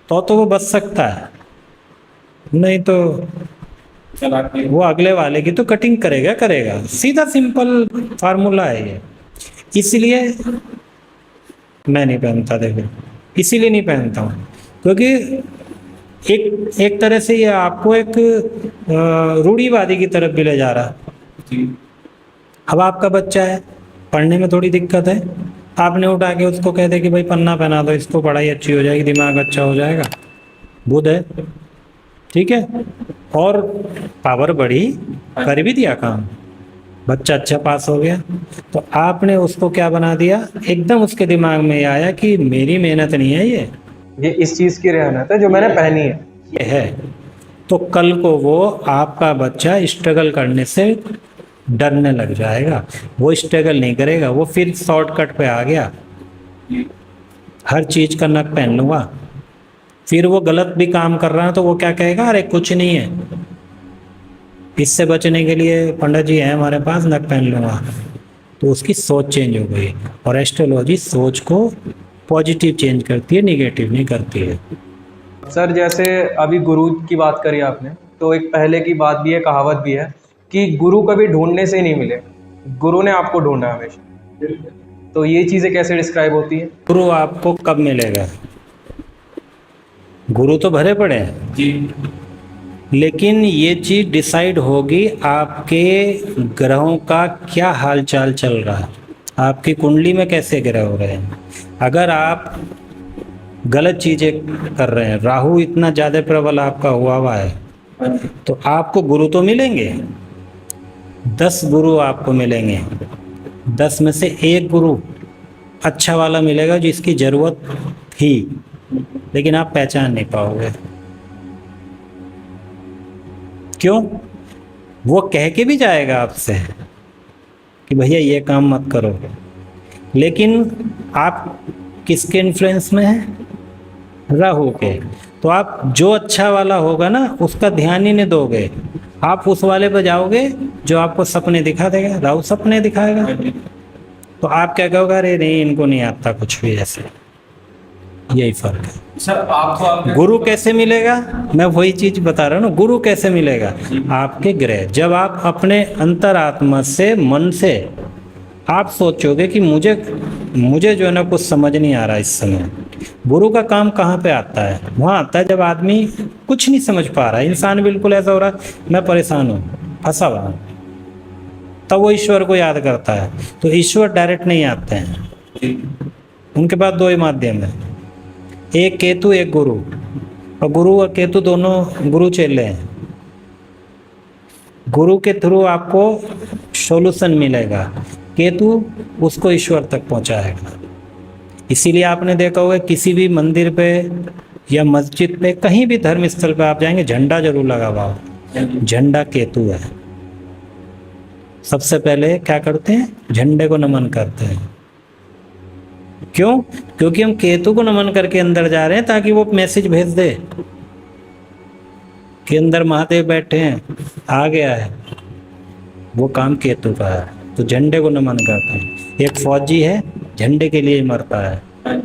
[SPEAKER 1] तो वो बच सकता है, नहीं तो वो अगले वाले की तो कटिंग करेगा। सीधा सिंपल फार्मूला है ये। इसलिए मैं नहीं पहनता, देखो इसीलिए नहीं पहनता हूँ, क्योंकि एक तरह से ये आपको एक रूढ़िवादी की तरफ भी ले जा रहा। अब आपका बच्चा है, पढ़ने में थोड़ी दिक्कत है, आपने उठा के उसको कह दे कि भाई पन्ना पहना दो, इसको पढ़ाई अच्छी हो जाएगी, दिमाग अच्छा हो जाएगा, बुध है, ठीक है, और पावर बढ़ी, कर भी दिया काम, बच्चा अच्छा पास हो गया। तो आपने उसको क्या बना दिया, एकदम उसके दिमाग में आया कि मेरी मेहनत नहीं है
[SPEAKER 2] ये इस चीज की रहनत है जो मैंने पहनी है।
[SPEAKER 1] ये है। तो कल को वो आपका बच्चा स्ट्रगल करने से डरने लग जाएगा, वो स्ट्रगल नहीं करेगा, वो फिर शॉर्टकट पे आ गया, हर चीज का नक पहन लूंगा। फिर वो गलत भी काम कर रहा है तो वो क्या कहेगा, अरे कुछ नहीं है, इससे बचने के लिए पंडित जी हैं हमारे पास, नक पहन लूंगा। तो उसकी सोच चेंज हो गई, और एस्ट्रोलॉजी सोच को पॉजिटिव चेंज करती है, निगेटिव नहीं करती है।
[SPEAKER 2] सर जैसे अभी गुरु की बात करी आपने, तो एक पहले की बात भी है, कहावत भी है कि गुरु कभी ढूंढने से नहीं मिले, गुरु ने आपको ढूंढा हमेशा। तो ये चीजें कैसे डिस्क्राइब होती है?
[SPEAKER 1] गुरु आपको कब मिलेगा, गुरु तो भरे पड़े हैं
[SPEAKER 3] जी,
[SPEAKER 1] लेकिन ये चीज डिसाइड होगी आपके ग्रहों का क्या हाल चाल चल रहा है, आपकी कुंडली में कैसे ग्रह हो रहे हैं। अगर आप गलत चीजें कर रहे हैं, राहु इतना ज्यादा प्रबल आपका हुआ है, तो आपको गुरु तो मिलेंगे, 10 गुरु आपको मिलेंगे, 10 में से एक गुरु अच्छा वाला मिलेगा जिसकी जरूरत थी, लेकिन आप पहचान नहीं पाओगे। क्यों, वो कह के भी जाएगा आपसे कि भैया ये काम मत करो, लेकिन आप किसके इन्फ्लुएंस में हैं, राहु के। तो आप जो अच्छा वाला होगा ना उसका ध्यान ही नहीं दोगे, आप उस वाले पर जाओगे जो आपको सपने दिखा देगा, राहु सपने दिखाएगा। तो आप क्या कहोगे, अरे नहीं इनको नहीं आता कुछ भी, ऐसे, यही फर्क है।
[SPEAKER 3] सर आपको आपके
[SPEAKER 1] गुरु कैसे मिलेगा? मैं वही चीज बता रहा हूँ ना, गुरु कैसे मिलेगा? आपके ग्रह, जब आप अपने अंतरात्मा से, मन से आप सोचोगे कि मुझे जो है ना कुछ समझ नहीं आ रहा इस समय, गुरु का काम कहाँ पे आता है? वहाँ आता है जब आदमी कुछ नहीं समझ पा रहा है, इंसान बिल्कुल ऐसा हो रहा है मैं परेशान हूँ, फंसा हुआ हूँ, तब वो ईश्वर को याद करता है। तो ईश्वर डायरेक्ट नहीं आते हैं, उनके पास दो ही माध्यम है, एक केतु एक गुरु, और गुरु और केतु दोनों गुरु चेले हैं। गुरु के थ्रू आपको सॉल्यूशन मिलेगा, केतु उसको ईश्वर तक पहुंचाएगा। इसीलिए आपने देखा होगा किसी भी मंदिर पे या मस्जिद पे, कहीं भी धर्म स्थल पे आप जाएंगे, झंडा जरूर लगा हुआ हो, झंडा केतु है। सबसे पहले क्या करते हैं? झंडे को नमन करते हैं। क्यों? क्योंकि हम केतु को नमन करके अंदर जा रहे हैं, ताकि वो मैसेज भेज दे कि अंदर महादेव बैठे हैं, आ गया है। वो काम केतु का है, तो झंडे को नमन करते हैं। एक फौजी है, झंडे के लिए ही मरता है।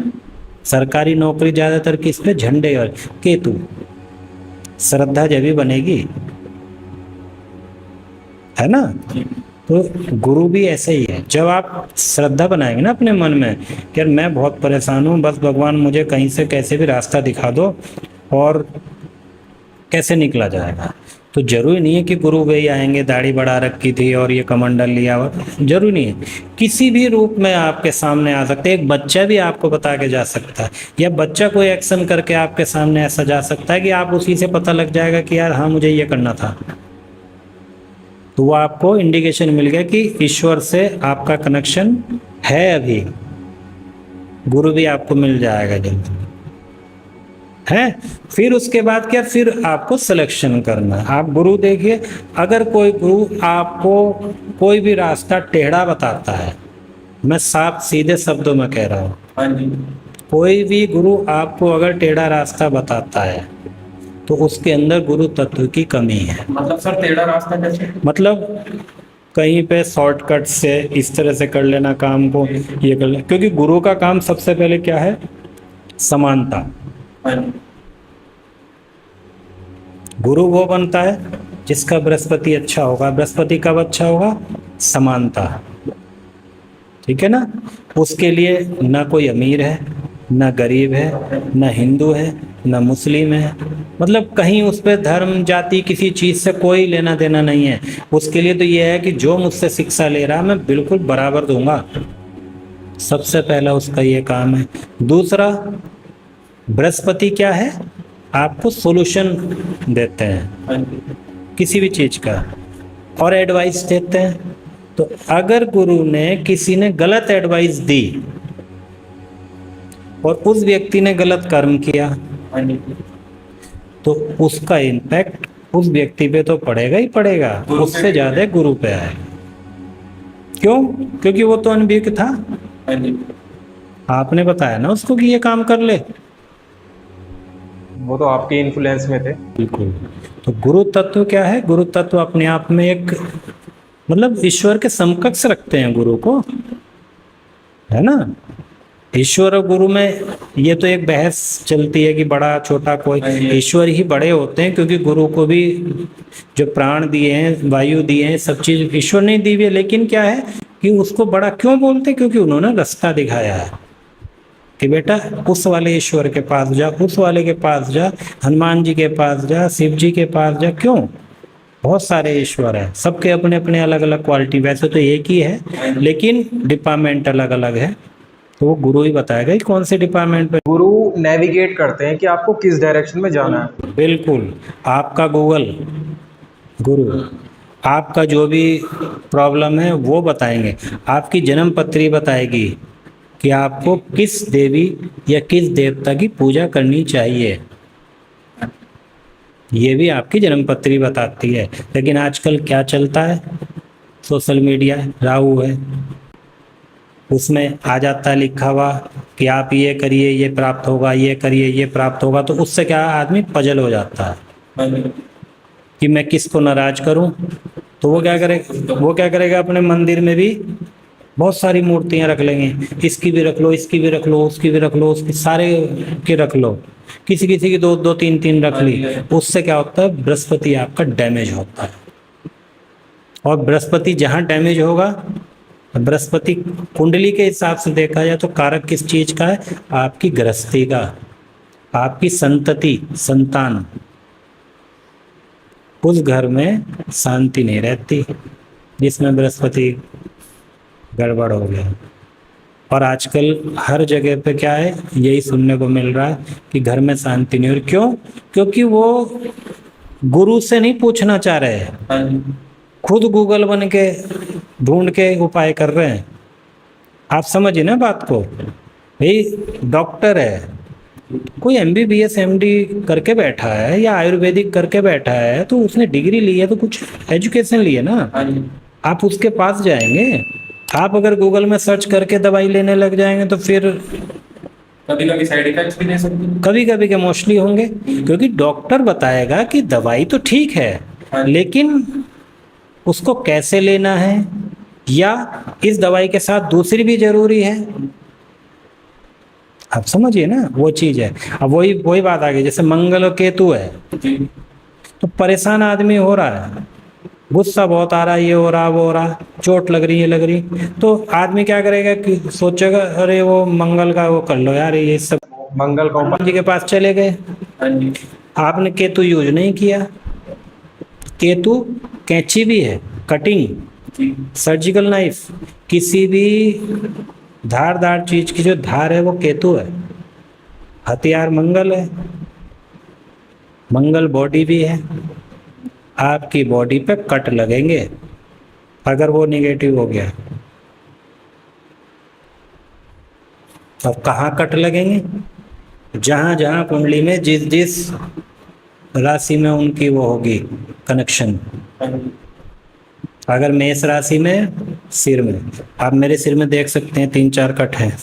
[SPEAKER 1] सरकारी नौकरी ज्यादातर किस पे? झंडे और केतु। श्रद्धा जब भी बनेगी, है ना? तो गुरु भी ऐसे ही है। जब आप श्रद्धा बनाएंगे ना अपने मन में कि यार मैं बहुत परेशान हूँ, बस भगवान मुझे कहीं से कैसे भी रास्ता दिखा दो और कैसे निकला जाएगा, तो जरूरी नहीं है कि गुरु भाई आएंगे, दाढ़ी बढ़ा रखी थी और ये कमंडल लिया हुआ, जरूरी नहीं है। किसी भी रूप में आपके सामने आ सकते हैं। एक बच्चा भी आपको बता के जा सकता है, या बच्चा कोई एक्शन करके आपके सामने ऐसा जा सकता है कि आप उसी से पता लग जाएगा कि यार हाँ मुझे ये करना था। तो वो आपको इंडिकेशन मिल गया कि ईश्वर से आपका कनेक्शन है। अभी गुरु भी आपको मिल जाएगा जल्दी, है। फिर उसके बाद क्या? फिर आपको सिलेक्शन करना है। आप गुरु देखिए, अगर कोई गुरु आपको कोई भी रास्ता टेढ़ा बताता है, मैं साफ सीधे शब्दों में कह रहा हूँ,
[SPEAKER 3] हाँ जी,
[SPEAKER 1] कोई भी गुरु आपको अगर टेढ़ा रास्ता बताता है तो उसके अंदर गुरु तत्व की कमी है।
[SPEAKER 3] मतलब सर टेढ़ा रास्ता कैसे?
[SPEAKER 1] मतलब कहीं पे शॉर्टकट से इस तरह से कर लेना काम को, ये कर लेना, क्योंकि गुरु का काम सबसे पहले क्या है? समानता।
[SPEAKER 3] हाँ जी,
[SPEAKER 1] गुरु वो बनता है जिसका बृहस्पति अच्छा होगा। बृहस्पति कब अच्छा होगा? समानता, ठीक है ना? उसके लिए ना कोई अमीर है, ना गरीब है, ना हिंदू है, ना मुस्लिम है, मतलब कहीं उस पर धर्म जाति किसी चीज से कोई लेना देना नहीं है। उसके लिए तो ये है कि जो मुझसे शिक्षा ले रहा है मैं बिल्कुल बराबर दूंगा। सबसे पहला उसका ये काम है। दूसरा, बृहस्पति क्या है? आपको सॉल्यूशन देते हैं
[SPEAKER 3] हाँ जी,
[SPEAKER 1] किसी भी चीज का, और एडवाइस देते हैं। तो अगर गुरु ने किसी ने गलत एडवाइस दी और उस व्यक्ति ने गलत कर्म किया,
[SPEAKER 3] हाँ जी,
[SPEAKER 1] तो उसका इम्पैक्ट उस व्यक्ति पे तो पड़ेगा ही पड़ेगा,
[SPEAKER 3] गुरु पे
[SPEAKER 1] उससे
[SPEAKER 3] भी
[SPEAKER 1] ज्यादा गुरु पे आएगा। क्यों? क्योंकि वो तो अनभिज्ञ था।
[SPEAKER 3] हाँ जी,
[SPEAKER 1] आपने बताया ना उसको कि ये काम कर ले।
[SPEAKER 2] वो तो आपके इन्फ्लुएंस में थे।
[SPEAKER 1] बिल्कुल। तो गुरु तत्व क्या है? गुरु तत्व अपने आप में एक, मतलब ईश्वर के समकक्ष रखते हैं गुरु को, है ना? ईश्वर और गुरु में ये तो एक बहस चलती है कि बड़ा छोटा कोई, ईश्वर ही बड़े होते हैं, क्योंकि गुरु को भी जो प्राण दिए हैं, वायु दिए हैं, सब चीज ईश्वर ने दी हुई है। लेकिन क्या है कि उसको बड़ा क्यों बोलते हैं? क्योंकि उन्होंने रास्ता दिखाया है कि बेटा उस वाले ईश्वर के पास जा, उस वाले के पास जा, हनुमान जी के पास जा, शिव जी के पास जा। क्यों? बहुत सारे ईश्वर हैं, सबके अपने अपने अलग अलग क्वालिटी, वैसे तो एक ही है लेकिन डिपार्टमेंट अलग अलग है। तो वो गुरु ही बताएगा कि कौन से डिपार्टमेंट पे।
[SPEAKER 2] गुरु नेविगेट करते हैं कि आपको किस डायरेक्शन में जाना है।
[SPEAKER 1] बिल्कुल। आपका गूगल गुरु, आपका जो भी प्रॉब्लम है वो बताएंगे, आपकी जन्म पत्री बताएगी कि आपको किस देवी या किस देवता की पूजा करनी चाहिए, ये भी आपकी जन्म पत्री बताती है। लेकिन आजकल क्या चलता है? सोशल मीडिया, राहु है, उसमें आ जाता है लिखा हुआ कि आप ये करिए ये प्राप्त होगा, ये करिए ये प्राप्त होगा। तो उससे क्या आदमी पजल हो जाता है
[SPEAKER 3] हाँ जी,
[SPEAKER 1] कि मैं किसको नाराज करूं। तो वो क्या करेगा? वो क्या करेगा? अपने मंदिर में भी बहुत सारी मूर्तियां रख लेंगे, इसकी भी रख लो, इसकी भी रख लो, उसकी भी रख लो, उसकी सारे की रख लो। किसी किसी की दो दो तीन तीन रख ली, उससे क्या होता है, बृहस्पति आपका डैमेज होता है। और बृहस्पति जहाँ डैमेज होगा, बृहस्पति कुंडली के हिसाब से देखा जाए तो कारक किस चीज का है, आपकी गृहस्थी का, आपकी संतति, संतान। उस घर में शांति नहीं रहती जिसमें बृहस्पति गड़बड़ हो गया। और आजकल हर जगह पे क्या है, यही सुनने को मिल रहा है कि घर में शांति नहीं हो रही। क्यों? क्योंकि वो गुरु से नहीं पूछना चाह रहे हैं,
[SPEAKER 3] हाँ जी,
[SPEAKER 1] खुद गूगल बन के ढूंढ के उपाय कर रहे हैं। आप समझिए ना बात को। भाई डॉक्टर है, कोई MBBS MD करके बैठा है या आयुर्वेदिक करके बैठा है, तो उसने डिग्री ली है, तो कुछ एजुकेशन ली है ना।
[SPEAKER 3] हाँ जी,
[SPEAKER 1] आप उसके पास जाएंगे। आप अगर गूगल में सर्च करके दवाई लेने लग जाएंगे तो फिर
[SPEAKER 3] कभी कभी साइड इफेक्ट्स भी दे सकते हैं।
[SPEAKER 1] कभी कभी के मोस्टली होंगे, क्योंकि डॉक्टर बताएगा कि दवाई तो ठीक है लेकिन उसको कैसे लेना है, या इस दवाई के साथ दूसरी भी जरूरी है। आप समझिए ना, वो चीज है। अब वही वही बात आ गई, जैसे मंगल और केतु है
[SPEAKER 3] जी,
[SPEAKER 1] तो परेशान आदमी हो रहा है, गुस्सा बहुत आ रहा है, ये हो रहा वो हो रहा, चोट लग रही है लग रही, तो आदमी क्या करेगा कि सोचेगा अरे वो मंगल का वो कर लो यार, ये सब
[SPEAKER 2] मंगल का उपाय।
[SPEAKER 1] जी के पास चले गए।
[SPEAKER 3] हाँ जी,
[SPEAKER 1] आपने केतु यूज नहीं किया। केतु कैंची भी है, कटिंग,
[SPEAKER 3] जी,
[SPEAKER 1] सर्जिकल नाइफ, किसी भी धारदार चीज की जो धार है वो केतु है। हथियार मंगल है, मंगल बॉडी भी है। आपकी बॉडी पे कट लगेंगे अगर वो निगेटिव हो गया। अब कहाँ कट लगेंगे? जहां जहां कुंडली में जिस जिस राशि में उनकी वो होगी कनेक्शन।
[SPEAKER 3] हाँ जी,
[SPEAKER 1] अगर मेष राशि में, सिर में, आप मेरे सिर में देख सकते हैं 3-4 कट हैं।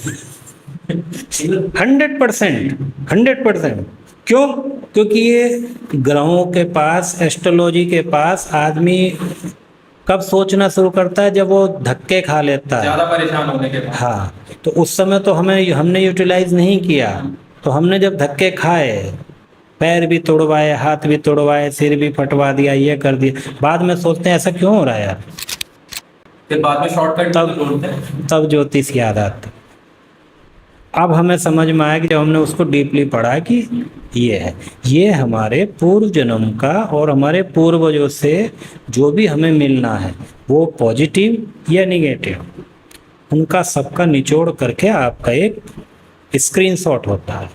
[SPEAKER 1] 100%। क्यों? क्योंकि ये ग्रहों के पास, एस्ट्रोलॉजी के पास आदमी कब सोचना शुरू करता है, जब वो धक्के खा लेता है।
[SPEAKER 3] ज्यादा परेशान होने के बाद।
[SPEAKER 1] हाँ, तो उस समय तो हमने यूटिलाइज नहीं किया। तो हमने जब धक्के खाए, पैर भी तोड़वाए, हाथ भी तोड़वाए, सिर भी फटवा दिया, ये कर दिया, बाद में सोचते हैं ऐसा क्यों हो रहा है यार।
[SPEAKER 3] फिर बाद में शॉर्टकट
[SPEAKER 1] तब-
[SPEAKER 3] ढूंढते हैं।
[SPEAKER 1] तब ज्योतिष याद आता। अब हमें समझ में आया कि जब हमने उसको डीपली पढ़ा कि ये है, ये हमारे पूर्व जन्म का और हमारे पूर्वजों से जो भी हमें मिलना है, वो पॉजिटिव या निगेटिव, उनका सबका निचोड़ करके आपका एक स्क्रीनशॉट होता है,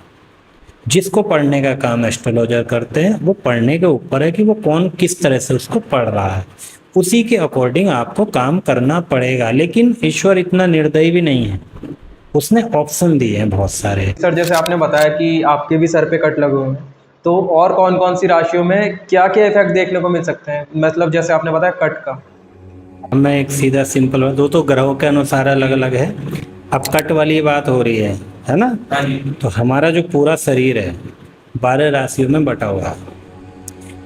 [SPEAKER 1] जिसको पढ़ने का काम एस्ट्रोलॉजर करते हैं। वो पढ़ने के ऊपर है कि वो कौन किस तरह से उसको पढ़ रहा है, उसी के अकॉर्डिंग आपको काम करना पड़ेगा। लेकिन ईश्वर इतना निर्दयी भी नहीं है, उसने ऑप्शन दिए हैं बहुत सारे।
[SPEAKER 2] सर जैसे आपने बताया कि आपके भी सर पे कट लगे हुए हैं, तो और कौन कौन सी राशियों में क्या क्या इफेक्ट देखने को मिल सकते हैं, मतलब जैसे आपने बताया कट का।
[SPEAKER 1] अब मैं एक सीधा सिंपल, दो तो ग्रहों के अनुसार अलग अलग है। अब कट वाली बात हो रही है ना।
[SPEAKER 3] हाँ जी,
[SPEAKER 1] तो हमारा जो पूरा शरीर है 12 राशियों में बटा हुआ है।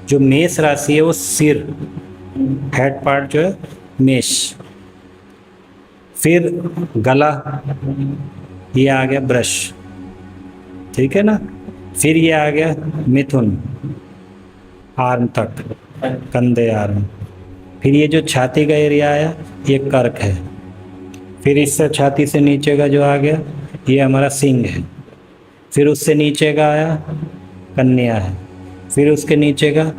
[SPEAKER 1] जो मेष राशि है वो सिर, हेड पार्ट जो है मेष, फिर गला, ये आ गया ब्रश, ठीक है ना। फिर ये आ गया मिथुन, आर्म तक, कंधे आर्म। फिर ये जो छाती का एरिया आया ये कर्क है। फिर इससे छाती से नीचे का जो आ गया ये हमारा सिंह है। फिर उससे नीचे का आया कन्या है। फिर उसके नीचे का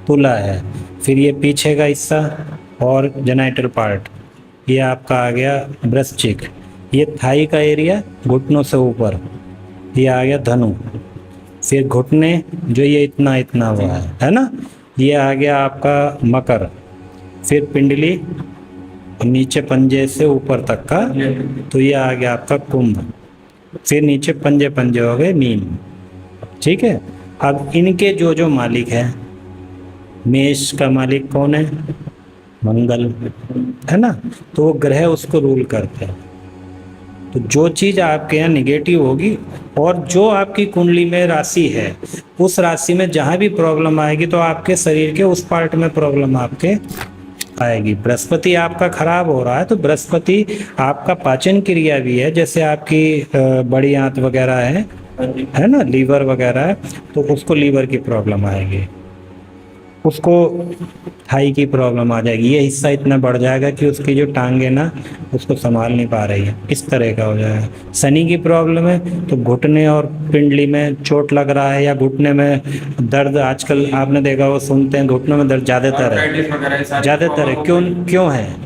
[SPEAKER 1] तुला है। फिर ये पीछे का हिस्सा और जेनाइटल पार्ट ये आपका आ गया वृश्चिक। ये थाई का एरिया घुटनों से ऊपर ये आ गया धनु। फिर घुटने जो ये इतना इतना हुआ है ना, ये आ गया आपका मकर। फिर पिंडली नीचे पंजे से ऊपर तक का, तो ये आ गया आपका कुंभ। फिर नीचे पंजे पंजे हो गए मीन, ठीक है। अब इनके जो जो मालिक हैं, मेष का मालिक कौन है? मंगल, है ना। तो वो ग्रह उसको रूल करते हैं। तो जो चीज़ आपके यहाँ निगेटिव होगी और जो आपकी कुंडली में राशि है, उस राशि में जहाँ भी प्रॉब्लम आएगी तो आपके शरीर के उस पार्ट में प्रॉब्लम आपके आएगी। बृहस्पति आपका खराब हो रहा है तो बृहस्पति आपका पाचन क्रिया भी है, जैसे आपकी बड़ी आंत वगैरह है
[SPEAKER 3] हाँ जी।
[SPEAKER 1] है ना, लीवर वगैरह है, तो उसको लीवर की प्रॉब्लम आएगी, उसको थाई की प्रॉब्लम आ जाएगी, ये हिस्सा इतना बढ़ जाएगा कि उसकी जो टांग है ना उसको संभाल नहीं पा रही है, इस तरह का हो जाएगा। शनि की प्रॉब्लम है तो घुटने और पिंडली में चोट लग रहा है, या घुटने में दर्द, आजकल आपने देखा वो सुनते हैं घुटनों में दर्द ज़्यादातर है,
[SPEAKER 3] आर्थराइटिस वगैरह ये सारी
[SPEAKER 1] ज़्यादातर है।
[SPEAKER 3] प्रॉब्लम
[SPEAKER 1] क्यों
[SPEAKER 3] हो गई।
[SPEAKER 1] क्यों है?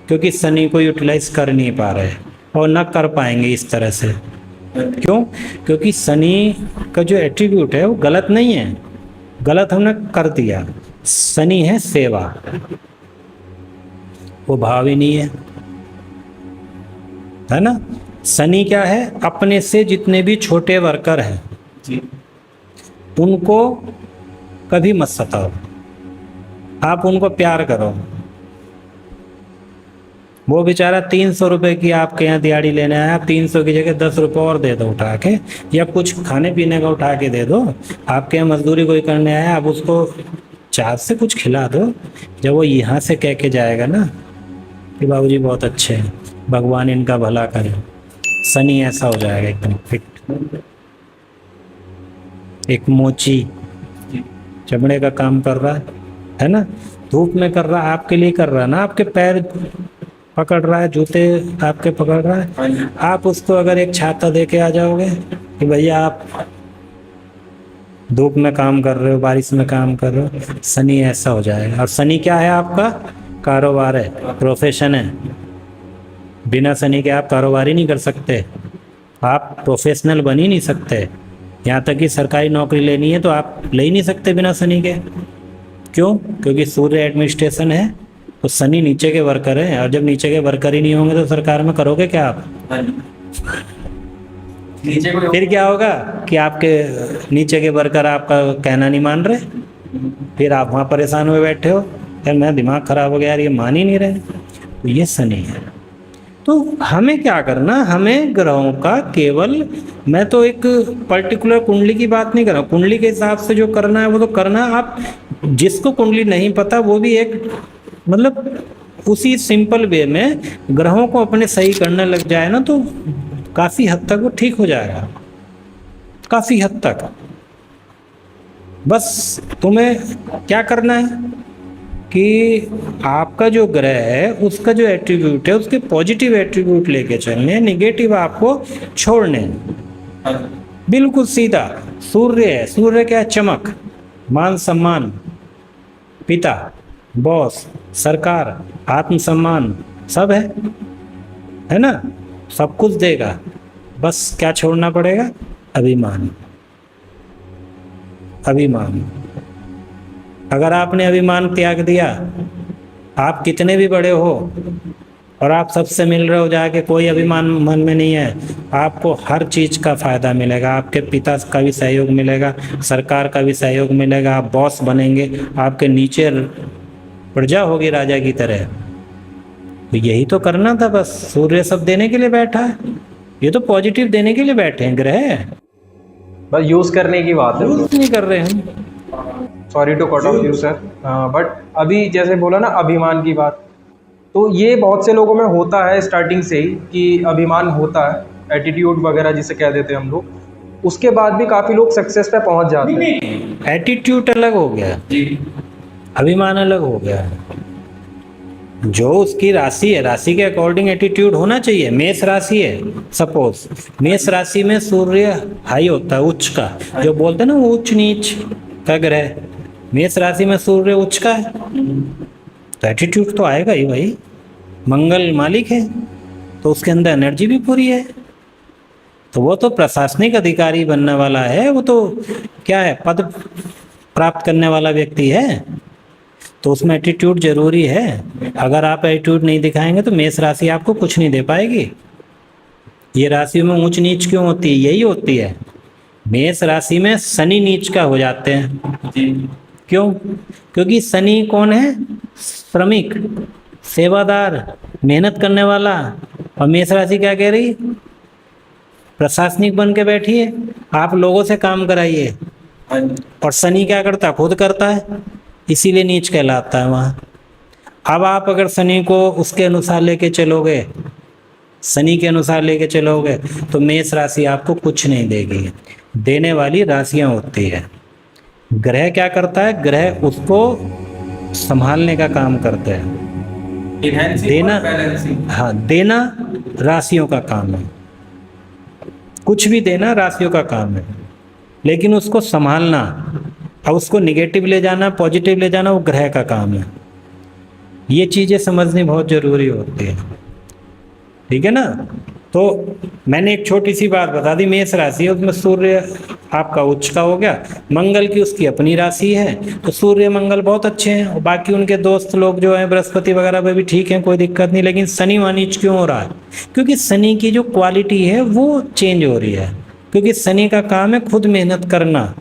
[SPEAKER 1] क्योंकि शनि को यूटिलाइज कर नहीं पा रहे और ना कर पाएंगे इस तरह से। क्यों? क्योंकि शनि का जो एट्रीब्यूट है वो गलत नहीं है, गलत हमने कर दिया। शनि है सेवा, वो भाव ही नहीं है ना। शनि क्या है? अपने से जितने भी छोटे वर्कर हैं
[SPEAKER 3] जी।
[SPEAKER 1] उनको कभी मत सताओ, आप उनको प्यार करो। वो बेचारा 300 रुपए की आपके यहाँ दिहाड़ी लेने आया, आप 300 की जगह 10 रुपये और दे दो उठा के, या कुछ खाने पीने का उठा के दे दो। आपके यहाँ मजदूरी कोई करने आया, आप उसको चार से कुछ खिला दो। जब वो यहाँ से कह के जाएगा ना कि बाबूजी बहुत अच्छे हैं, भगवान इनका भला करे, शनि ऐसा हो जाएगा एकदम फिट, एक मोची चमड़े का काम कर रहा है ना, धूप में कर रहा है, आपके लिए कर रहा है ना, आपके पैर पकड़ रहा है, जूते आपके पकड़ रहा
[SPEAKER 3] हाँ जी।
[SPEAKER 1] है। आप उसको अगर एक छाता दे के आ जाओगे कि भैया आप धूप में काम कर रहे हो, बारिश में काम कर रहे हो, शनि ऐसा हो जाएगा। और शनि क्या है? आपका कारोबार है, प्रोफेशन है। बिना शनि के आप कारोबार ही नहीं कर सकते, आप प्रोफेशनल बन ही नहीं सकते। यहाँ तक कि सरकारी नौकरी लेनी है तो आप ले ही नहीं सकते बिना शनि के। क्यों? क्योंकि सूर्य एडमिनिस्ट्रेशन है तो शनि नीचे के वर्कर हैं, और जब नीचे के वर्कर ही नहीं होंगे तो सरकार में करोगे क्या आप?
[SPEAKER 3] हाँ जी। नीचे को
[SPEAKER 1] फिर क्या होगा कि आपके नीचे के वर्कर आपका कहना नहीं मान रहे, फिर आप वहाँ परेशान हुए बैठे हो, यार मेरा दिमाग खराब हो गया यार, ये मान ही नहीं रहे। तो ये शनि है। तो हमें क्या करना, हमें ग्रहों का केवल, मैं तो एक पर्टिकुलर कुंडली की बात नहीं कर रहा हूँ, कुंडली के हिसाब से जो करना है वो तो करना। आप जिसको कुंडली नहीं पता वो भी एक मतलब उसी सिंपल वे में ग्रहों को अपने सही करने लग जाए ना तो काफ़ी हद तक वो ठीक हो जाएगा, काफ़ी हद तक। बस तुम्हें क्या करना है कि आपका जो ग्रह है उसका जो एट्रीब्यूट है उसके पॉजिटिव एट्रीब्यूट लेके चलने हैं, निगेटिव आपको छोड़ने हैं।
[SPEAKER 3] हाँ जी।
[SPEAKER 1] बिल्कुल सीधा। सूर्य है, सूर्य क्या है? चमक, मान सम्मान, पिता, बॉस, सरकार, आत्मसम्मान, सब है ना, सब कुछ देगा। बस क्या छोड़ना पड़ेगा? अभिमान। अभिमान। अगर आपने अभिमान त्याग दिया, आप कितने भी बड़े हो और आप सबसे मिल रहे हो जाके, कोई अभिमान मन में नहीं है, आपको हर चीज़ का फ़ायदा मिलेगा। आपके पिता का भी सहयोग मिलेगा, सरकार का भी सहयोग मिलेगा, आप बॉस बनेंगे, आपके नीचे प्रजा होगी राजा की तरह। तो यही तो करना था बस। सूर्य सब देने के लिए बैठा है, ये तो पॉजिटिव देने के लिए बैठे हैं ग्रह,
[SPEAKER 2] बस यूज़ करने की बात है।
[SPEAKER 1] यूज नहीं कर रहे हैं।
[SPEAKER 2] Sorry to cut off you sir, but अभी जैसे बोला ना अभिमान की बात, तो ये बहुत से लोगों में होता है स्टार्टिंग से ही कि अभिमान होता है, एटीट्यूड वगैरह जिसे कह देते हैं हम लोग। उसके बाद भी काफ़ी लोग सक्सेस पे पहुंच जाते हैं।
[SPEAKER 1] एटीट्यूड अलग हो गया,
[SPEAKER 3] जी।
[SPEAKER 1] अभिमान अलग हो गया। जो उसकी राशि है, राशि के अकॉर्डिंग एटीट्यूड होना चाहिए। मेष राशि है, सपोज मेष राशि में सूर्य हाई होता है, उच्च का, जो बोलते हैं ना वो उच्च नीच का ग्रह, मेष राशि में सूर्य उच्च का है, तो एटीट्यूड तो आएगा ही भाई। मंगल मालिक है तो उसके अंदर एनर्जी भी पूरी है, तो वो तो प्रशासनिक अधिकारी बनने वाला है, वो तो क्या है, पद प्राप्त करने वाला व्यक्ति है, तो उसमें एटीट्यूड जरूरी है। अगर आप एटीट्यूड नहीं दिखाएंगे तो मेष राशि आपको कुछ नहीं दे पाएगी। ये राशि में ऊंच नीच क्यों होती है? यही होती है। मेष राशि में शनि नीच का हो जाते हैं।
[SPEAKER 3] जी।
[SPEAKER 1] क्यों? क्योंकि शनि कौन है? श्रमिक, सेवादार, मेहनत करने वाला। और मेष राशि क्या कह रही? प्रशासनिक बन के बैठिए, आप लोगों से काम कराइए।
[SPEAKER 3] हाँ जी।
[SPEAKER 1] और शनि क्या करता है? खुद करता है, इसीलिए नीच कहलाता है वहाँ। अब आप अगर शनि को उसके अनुसार लेके चलोगे, शनि के अनुसार लेके चलोगे, तो मेष राशि आपको कुछ नहीं देगी। देने वाली राशियां होती है। ग्रह क्या करता है, ग्रह उसको संभालने का काम करते हैं।
[SPEAKER 3] Enhancing
[SPEAKER 1] देना,
[SPEAKER 3] और balancing।
[SPEAKER 1] हाँ, देना राशियों का काम है, कुछ भी देना राशियों का काम है, लेकिन उसको संभालना और उसको निगेटिव ले जाना पॉजिटिव ले जाना वो ग्रह का काम है। ये चीजें समझनी बहुत जरूरी होती है, ठीक है ना। तो मैंने एक छोटी सी बात बता दी, मेष राशि है, उसमें सूर्य आपका उच्च का हो गया, मंगल की उसकी अपनी राशि है, तो सूर्य मंगल बहुत अच्छे हैं, और बाकी उनके दोस्त लोग जो हैं बृहस्पति वगैरह पे भी ठीक हैं, कोई दिक्कत नहीं। लेकिन शनि वहाँ नीच क्यों हो रहा है, क्योंकि शनि की जो क्वालिटी है वो चेंज हो रही है, क्योंकि शनि का काम है खुद मेहनत करना,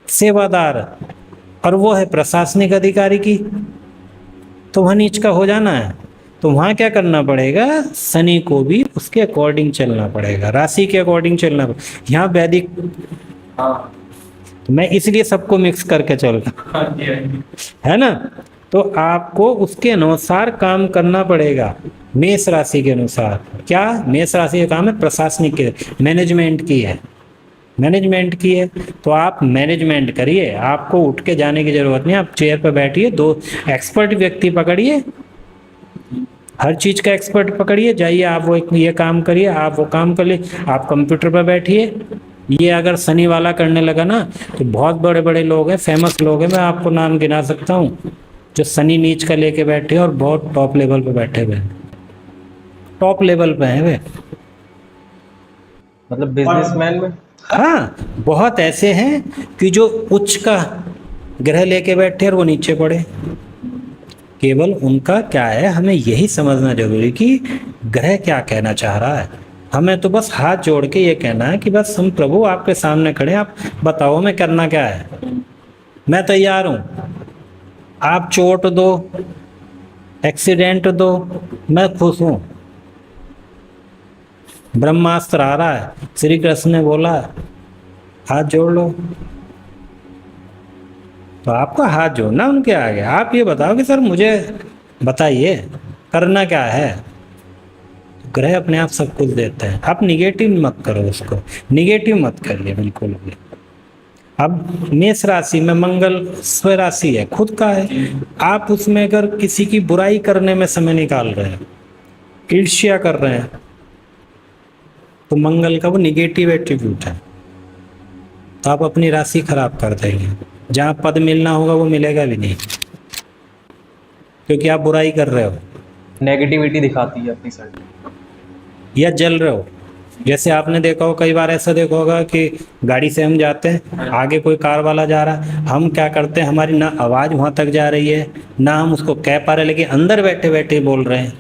[SPEAKER 1] सेवादार, और वो है प्रशासनिक अधिकारी की, तो वहाँ नीच का हो जाना है। तो वहाँ क्या करना पड़ेगा, शनि को भी उसके अकॉर्डिंग चलना पड़ेगा, राशि के अकॉर्डिंग चलना पड़ेगा। यहाँ वैदिक,
[SPEAKER 3] हाँ
[SPEAKER 1] मैं इसलिए सबको मिक्स करके चल रहा
[SPEAKER 3] हाँ जी, हाँ जी।
[SPEAKER 1] है ना। तो आपको उसके अनुसार काम करना पड़ेगा, मेष राशि के अनुसार। क्या, मेष राशि का काम है प्रशासनिक के, मैनेजमेंट की है, मैनेजमेंट की है, तो आप मैनेजमेंट करिए, आपको उठ के जाने की जरूरत नहीं। आप चेयर पर बैठिए, दो एक्सपर्ट व्यक्ति पकड़िए, हर चीज का एक्सपर्ट पकड़िए, जाइए आप वो ये काम करिए, आप वो काम कर लिए, आप कंप्यूटर पर बैठिए। ये अगर शनि वाला करने लगा ना, तो बहुत बड़े बड़े लोग हैं, फेमस लोग हैं, मैं आपको नाम गिना सकता हूँ, जो शनि नीच का लेके बैठे हैं और बहुत टॉप लेवल पे बैठे हुए हैं, टॉप लेवल पे हैं वे।
[SPEAKER 2] मतलब बिजनेसमैन में।
[SPEAKER 1] हाँ, बहुत ऐसे हैं कि जो उच्च का ग्रह लेके बैठे और वो नीचे पड़े। केवल उनका क्या है, हमें यही समझना जरूरी कि ग्रह क्या कहना चाह रहा है। हमें तो बस हाथ जोड़ के ये कहना है कि बस हम प्रभु आपके सामने खड़े, आप बताओ मैं करना क्या है, मैं तैयार हूँ। आप चोट दो, एक्सीडेंट दो, मैं खुश हूँ। ब्रह्मास्त्र आ रहा है, श्री कृष्ण ने बोला हाथ जोड़ लो, तो आपको हाथ जोड़ना उनके आगे। आप ये बताओ कि सर मुझे बताइए करना क्या है। ग्रह अपने आप सब कुछ देते हैं, आप निगेटिव मत करो, उसको निगेटिव मत करिए बिल्कुल भी। अब मेष राशि में मंगल स्व राशि है, खुद का है, आप उसमें अगर किसी की बुराई करने में समय निकाल रहे हैं, ईर्ष्या कर रहे हैं, तो मंगल का वो निगेटिव एट्रीब्यूट है, तो आप अपनी राशि खराब कर देंगे। जहाँ पद मिलना होगा वो मिलेगा भी नहीं, क्योंकि आप बुराई कर रहे हो
[SPEAKER 2] नेगेटिविटी दिखाती है अपनी साइड।
[SPEAKER 1] या जल रहे हो। जैसे आपने देखा हो, कई बार ऐसा देखा होगा कि गाड़ी से हम जाते हैं, आगे कोई कार वाला जा रहा है, हम क्या करते हैं, हमारी ना आवाज़ वहाँ तक जा रही है, ना हम उसको कह पा रहे, लेकिन अंदर बैठे बैठे बोल रहे हैं,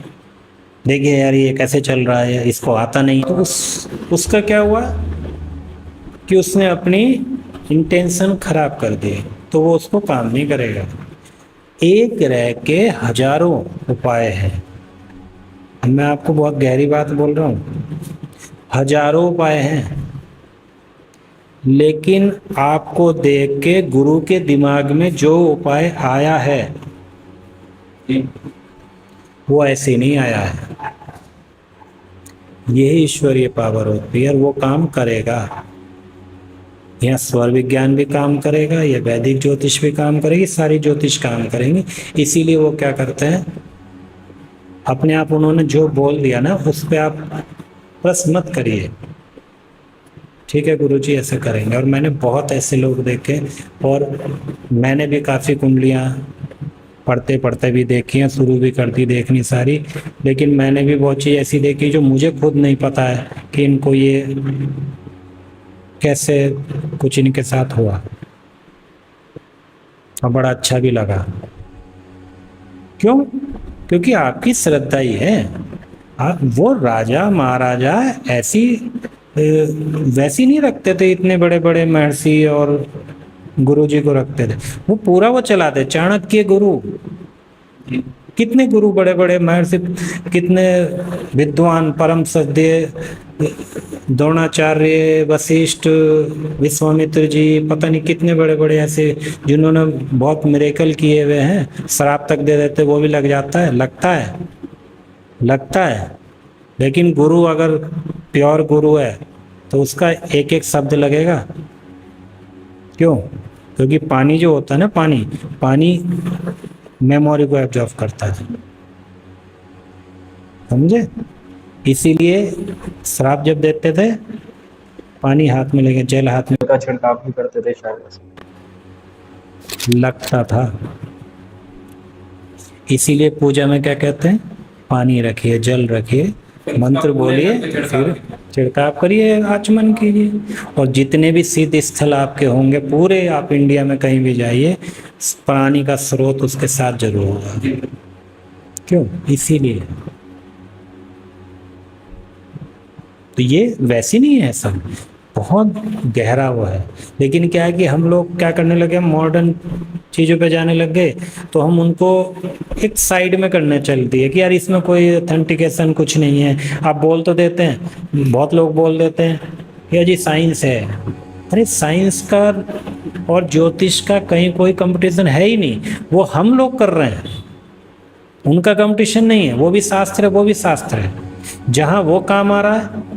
[SPEAKER 1] देखिए यार ये कैसे चल रहा है, इसको आता नहीं। तो उसका क्या हुआ कि उसने अपनी इंटेंशन खराब कर दी, तो वो उसको काम नहीं करेगा। एक ग्रह के हजारों उपाय हैं, मैं आपको बहुत गहरी बात बोल रहा हूँ, हजारों उपाय हैं, लेकिन आपको देख के गुरु के दिमाग में जो उपाय आया है वो ऐसे नहीं आया है। यही ईश्वरीय पावर होती है और वो काम करेगा। यहाँ स्वर विज्ञान भी काम करेगा, या वैदिक ज्योतिष भी काम करेगी, सारी ज्योतिष काम करेंगे। इसीलिए वो क्या करते हैं, अपने आप उन्होंने जो बोल दिया ना उस पर आप प्रश्न मत करिए, ठीक है गुरुजी ऐसे करेंगे। और मैंने बहुत ऐसे लोग देखे, और मैंने भी काफ़ी कुंडलियाँ पढ़ते पढ़ते भी देखी हैं, शुरू भी कर दी देखनी सारी, लेकिन मैंने भी बहुत चीज़ ऐसी देखी जो मुझे खुद नहीं पता है कि इनको ये कैसे कुछ इनके साथ हुआ, और बड़ा अच्छा भी लगा। क्यों? क्योंकि आपकी श्रद्धा ही है। आप वो राजा महाराजा ऐसी वैसी नहीं रखते थे, इतने बड़े बड़े महर्षि और गुरु जी को रखते थे, वो पूरा वो चलाते। चाणक्य गुरु, कितने गुरु बड़े बड़े महर्षि, कितने विद्वान, परम सद्य, द्रोणाचार्य, वशिष्ठ, विश्वामित्र जी, पता नहीं कितने बड़े बड़े ऐसे जिन्होंने बहुत मिरेकल किए हुए हैं। श्राप तक दे देते, वो भी लग जाता है, लगता है। लेकिन गुरु अगर प्योर गुरु है तो उसका एक एक शब्द लगेगा। क्यों? क्योंकि पानी जो होता है ना, पानी मेमोरी को एब्जॉर्ब करता है, समझे? इसीलिए श्राप जब देते थे पानी हाथ में लेके, जल हाथ में
[SPEAKER 2] का छिड़काव भी करते थे शायद।
[SPEAKER 1] लगता था। इसीलिए पूजा में क्या कहते हैं? पानी रखिए, जल रखिए, मंत्र बोलिए, फिर छिड़काव करिए, आचमन कीजिए। और जितने भी सिद्ध स्थल आपके होंगे पूरे, आप इंडिया में कहीं भी जाइए, पानी का स्रोत उसके साथ जरूर होगा। क्यों? इसीलिए। तो ये वैसी नहीं है, सब बहुत गहरा हुआ है। लेकिन क्या है कि हम लोग क्या करने लगे, मॉडर्न चीज़ों पे जाने लग गए, तो हम उनको एक साइड में करने चल दिए कि यार इसमें कोई ऑथेंटिकेशन कुछ नहीं है। आप बोल तो देते हैं, बहुत लोग बोल देते हैं कि जी साइंस है। अरे साइंस का और ज्योतिष का कहीं कोई कंपटीशन है ही नहीं, वो हम लोग कर रहे हैं, उनका कंपटीशन नहीं है। वो भी शास्त्र है, वो भी शास्त्र है। जहाँ वो काम आ रहा है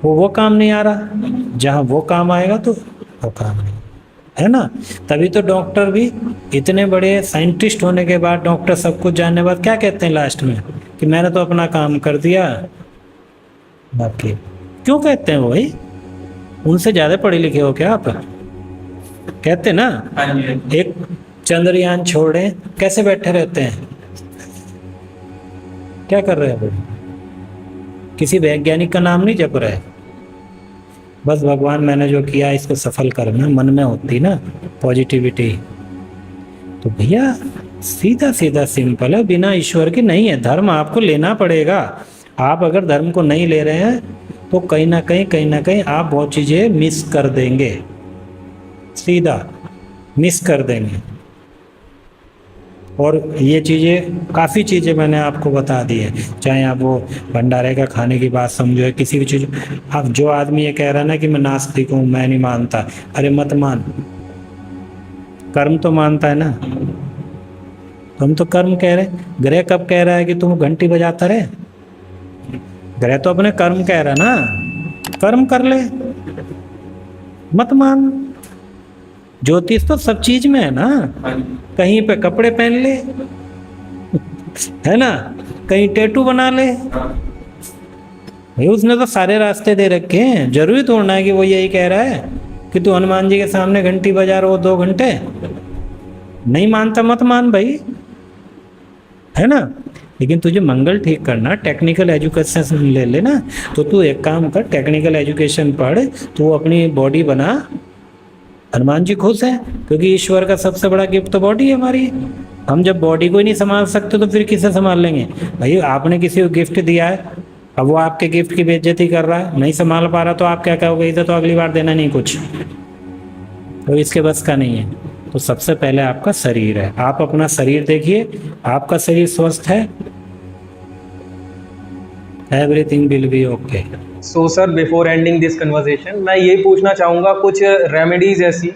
[SPEAKER 1] वो काम नहीं आ रहा, जहाँ वो काम आएगा तो वो काम नहीं, है ना? तभी तो डॉक्टर भी इतने बड़े साइंटिस्ट होने के बाद, डॉक्टर सब कुछ जानने के बाद क्या कहते हैं लास्ट में कि मैंने तो अपना काम कर दिया, बाकी। क्यों कहते हैं? वो भाई उनसे ज़्यादा पढ़े लिखे हो क्या आप? कहते ना,
[SPEAKER 3] हाँ जी।
[SPEAKER 1] एक चंद्रयान छोड़े कैसे बैठे रहते हैं, क्या कर रहे हैं वो? किसी वैज्ञानिक का नाम नहीं जप रहे, बस भगवान मैंने जो किया इसको सफल करना मन में होती ना पॉजिटिविटी। तो भैया सीधा सीधा सिंपल है, बिना ईश्वर के नहीं है। धर्म आपको लेना पड़ेगा। आप अगर धर्म को नहीं ले रहे हैं तो कहीं ना कहीं आप बहुत चीज़ें मिस कर देंगे, सीधा मिस कर देंगे। और ये चीज़ें, काफ़ी चीज़ें मैंने आपको बता दी है, चाहे आप वो भंडारे का खाने की बात समझो या किसी भी चीज़। अब जो आदमी ये कह रहा है ना कि मैं नास्तिक हूँ, मैं नहीं मानता, अरे मत मान, कर्म तो मानता है ना। हम तो कर्म कह रहे, ग्रह कब कह रहा है कि तुम घंटी बजाता रहे? ग्रह तो अपने कर्म कह रहा है ना, कर्म कर ले, मत मान। ज्योतिष तो सब चीज में है ना, कहीं पे कपड़े पहन ले, है ना, कहीं टैटू बना ले, भाई उसने तो सारे रास्ते दे रखे हैं। जरूरी थोड़ा है कि वो यही कह रहा है कि तू हनुमान जी के सामने घंटी बजा रहा हो 2 घंटे। नहीं मानता मत मान भाई, है ना। लेकिन तुझे मंगल ठीक करना, टेक्निकल एजुकेशन ले लेना, तो तू एक काम कर, टेक्निकल एजुकेशन पढ़, तू अपनी बॉडी बना। हनुमान जी खुश हैं क्योंकि ईश्वर का सबसे बड़ा गिफ्ट तो बॉडी है हमारी। हम जब बॉडी को ही नहीं संभाल सकते तो फिर किसे संभाल लेंगे भाई? आपने किसी को गिफ्ट दिया है, अब वो आपके गिफ्ट की बेइज्जती कर रहा है, नहीं संभाल पा रहा, तो आप क्या कहोगे? इधर तो अगली बार देना नहीं कुछ, तो इसके बस का नहीं है। तो सबसे पहले आपका शरीर है, आप अपना शरीर देखिए, आपका शरीर स्वस्थ है, everything will be okay.
[SPEAKER 2] So sir, before ending this conversation मैं ये पूछना चाहूँगा, कुछ रेमेडीज ऐसी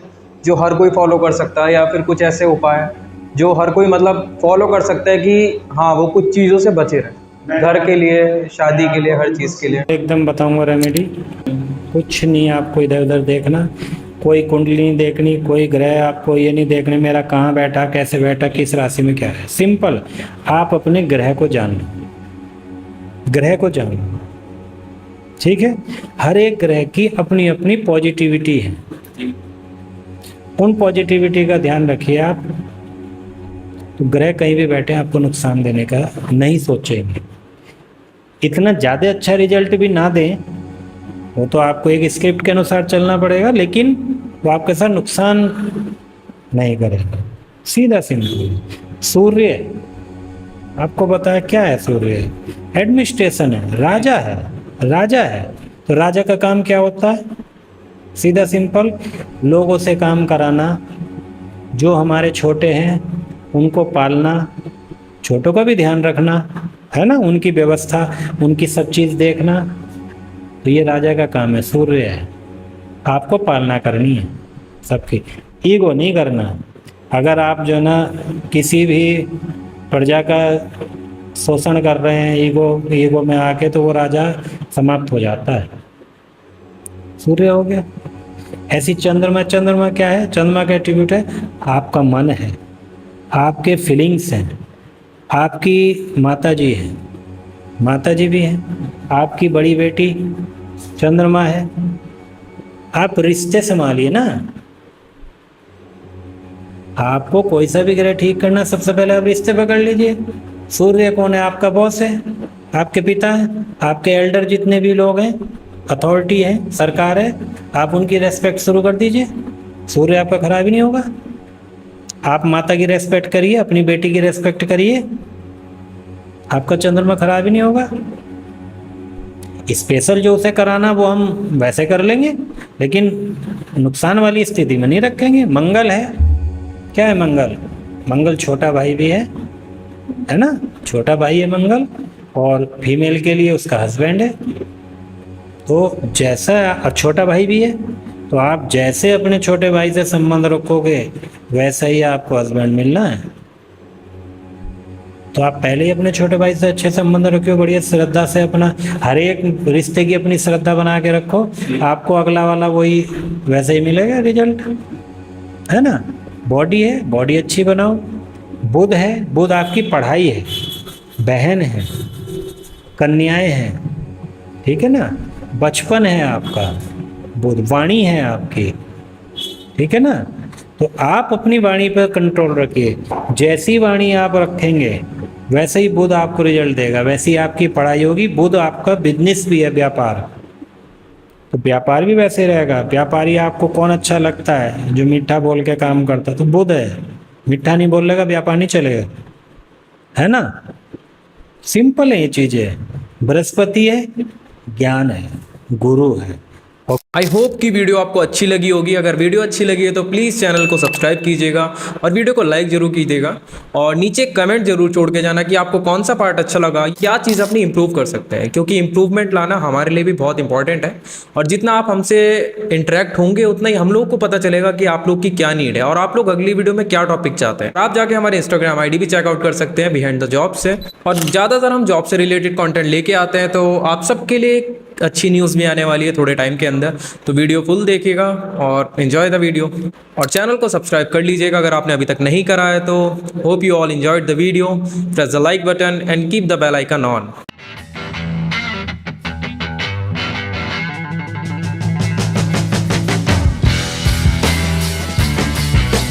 [SPEAKER 2] जो हर कोई फॉलो कर सकता है, या फिर कुछ ऐसे उपाय जो हर कोई मतलब फॉलो कर सकता है कि हाँ वो कुछ चीज़ों से बचे रहे, घर के लिए, शादी के लिए, हर चीज़ के लिए।
[SPEAKER 1] एकदम बताऊंगा रेमेडी। कुछ नहीं आपको इधर उधर देखना, कोई कुंडली नहीं देखनी, कोई ग्रह आपको ये नहीं देखने मेरा कहाँ बैठा, कैसे बैठा, किस राशि में क्या है। सिंपल, आप अपने ग्रह को जान लो, ग्रह को जान लो, ठीक है। हर एक ग्रह की अपनी अपनी पॉजिटिविटी है, उन पॉजिटिविटी का ध्यान रखिए आप। तो ग्रह कहीं भी बैठे आपको नुकसान देने का नहीं सोचेंगे, इतना ज़्यादा अच्छा रिजल्ट भी ना दें, वो तो आपको एक स्क्रिप्ट के अनुसार चलना पड़ेगा, लेकिन वो आपके साथ नुकसान नहीं करेगा। सीधा सिंपल। सूर्य आपको बताया क्या है? सूर्य एडमिनिस्ट्रेशन है, राजा है, राजा है। तो राजा का काम क्या होता है? सीधा सिंपल, लोगों से काम कराना, जो हमारे छोटे हैं उनको पालना, छोटों का भी ध्यान रखना, है ना, उनकी व्यवस्था, उनकी सब चीज़ देखना। तो ये राजा का काम है, सूर्य है, आपको पालना करनी है सबकी, ईगो नहीं करना। अगर आप जो ना किसी भी प्रजा का शोषण कर रहे हैं ईगो में आके, तो वो राजा समाप्त हो जाता है। सूर्य हो गया। ऐसी चंद्रमा, चंद्रमा क्या है? चंद्रमा का एट्रीब्यूट है आपका मन है, आपके फीलिंग्स हैं, आपकी माता जी हैं, माता जी भी हैं, आपकी बड़ी बेटी चंद्रमा है। आप रिश्ते संभालिए ना। आपको कोई सा भी ग्रह ठीक करना, सबसे पहले आप रिश्ते पकड़ लीजिए। सूर्य कौन है? आपका बॉस है, आपके पिता है, आपके एल्डर जितने भी लोग हैं, अथॉरिटी है, सरकार है, आप उनकी रेस्पेक्ट शुरू कर दीजिए। सूर्य आपका खराब ही नहीं होगा। आप माता की रेस्पेक्ट करिए, अपनी बेटी की रेस्पेक्ट करिए, आपका चंद्रमा खराब ही नहीं होगा। स्पेशल जो उसे कराना वो हम वैसे कर लेंगे, लेकिन नुकसान वाली स्थिति में नहीं रखेंगे। मंगल है, क्या है मंगल? मंगल छोटा भाई भी है ना, छोटा भाई है मंगल, और फीमेल के लिए उसका हस्बैंड है। तो जैसा, और छोटा भाई भी है, तो आप जैसे अपने छोटे भाई से संबंध रखोगे वैसा ही आपको हस्बैंड मिलना है। तो आप पहले ही अपने छोटे भाई से अच्छे संबंध रखो, बढ़िया श्रद्धा से, अपना हर एक रिश्ते की अपनी श्रद्धा बना के रखो, आपको अगला वाला वही वैसे ही मिलेगा रिजल्ट, है ना। बॉडी है, बॉडी अच्छी बनाओ। बुध है, बुध आपकी पढ़ाई है, बहन है, कन्याएं हैं, ठीक है ना, बचपन है आपका, बुध वाणी है आपकी, ठीक है ना। तो आप अपनी वाणी पर कंट्रोल रखिए। जैसी वाणी आप रखेंगे वैसे ही बुध आपको रिजल्ट देगा, वैसी आपकी पढ़ाई होगी। बुध आपका बिजनेस भी है, व्यापार, तो व्यापार भी वैसे रहेगा। व्यापारी आपको कौन अच्छा लगता है? जो मीठा बोल के काम करता है, तो बुध है। मीठा नहीं बोलेगा, व्यापार नहीं चलेगा, है ना। सिंपल है ये चीजें। बृहस्पति है, ज्ञान है, गुरु है।
[SPEAKER 2] आई होप कि वीडियो आपको अच्छी लगी होगी। अगर वीडियो अच्छी लगी है तो प्लीज़ चैनल को सब्सक्राइब कीजिएगा और वीडियो को लाइक जरूर कीजिएगा, और नीचे कमेंट जरूर छोड़ के जाना कि आपको कौन सा पार्ट अच्छा लगा, क्या चीज़ अपनी इंप्रूव कर सकते हैं, क्योंकि इंप्रूवमेंट लाना हमारे लिए भी बहुत इंपॉर्टेंट है। और जितना आप हमसे इंटरेक्ट होंगे उतना ही हम लोग को पता चलेगा कि आप लोग की क्या नीड है और आप लोग अगली वीडियो में क्या टॉपिक चाहते हैं। आप जाके हमारे इंस्टाग्राम ID भी चेकआउट कर सकते हैं, बिहाइंड द जॉब से, और ज़्यादातर हम जॉब से रिलेटेड कंटेंट लेके आते हैं। तो आप सबके लिए अच्छी न्यूज़ भी आने वाली है थोड़े टाइम के अंदर, तो वीडियो फुल देखिएगा और एंजॉय द वीडियो। और चैनल को सब्सक्राइब कर लीजिएगा अगर आपने अभी तक नहीं करा है तो। Hope you all enjoyed the video. Press the like button and keep the bell icon on.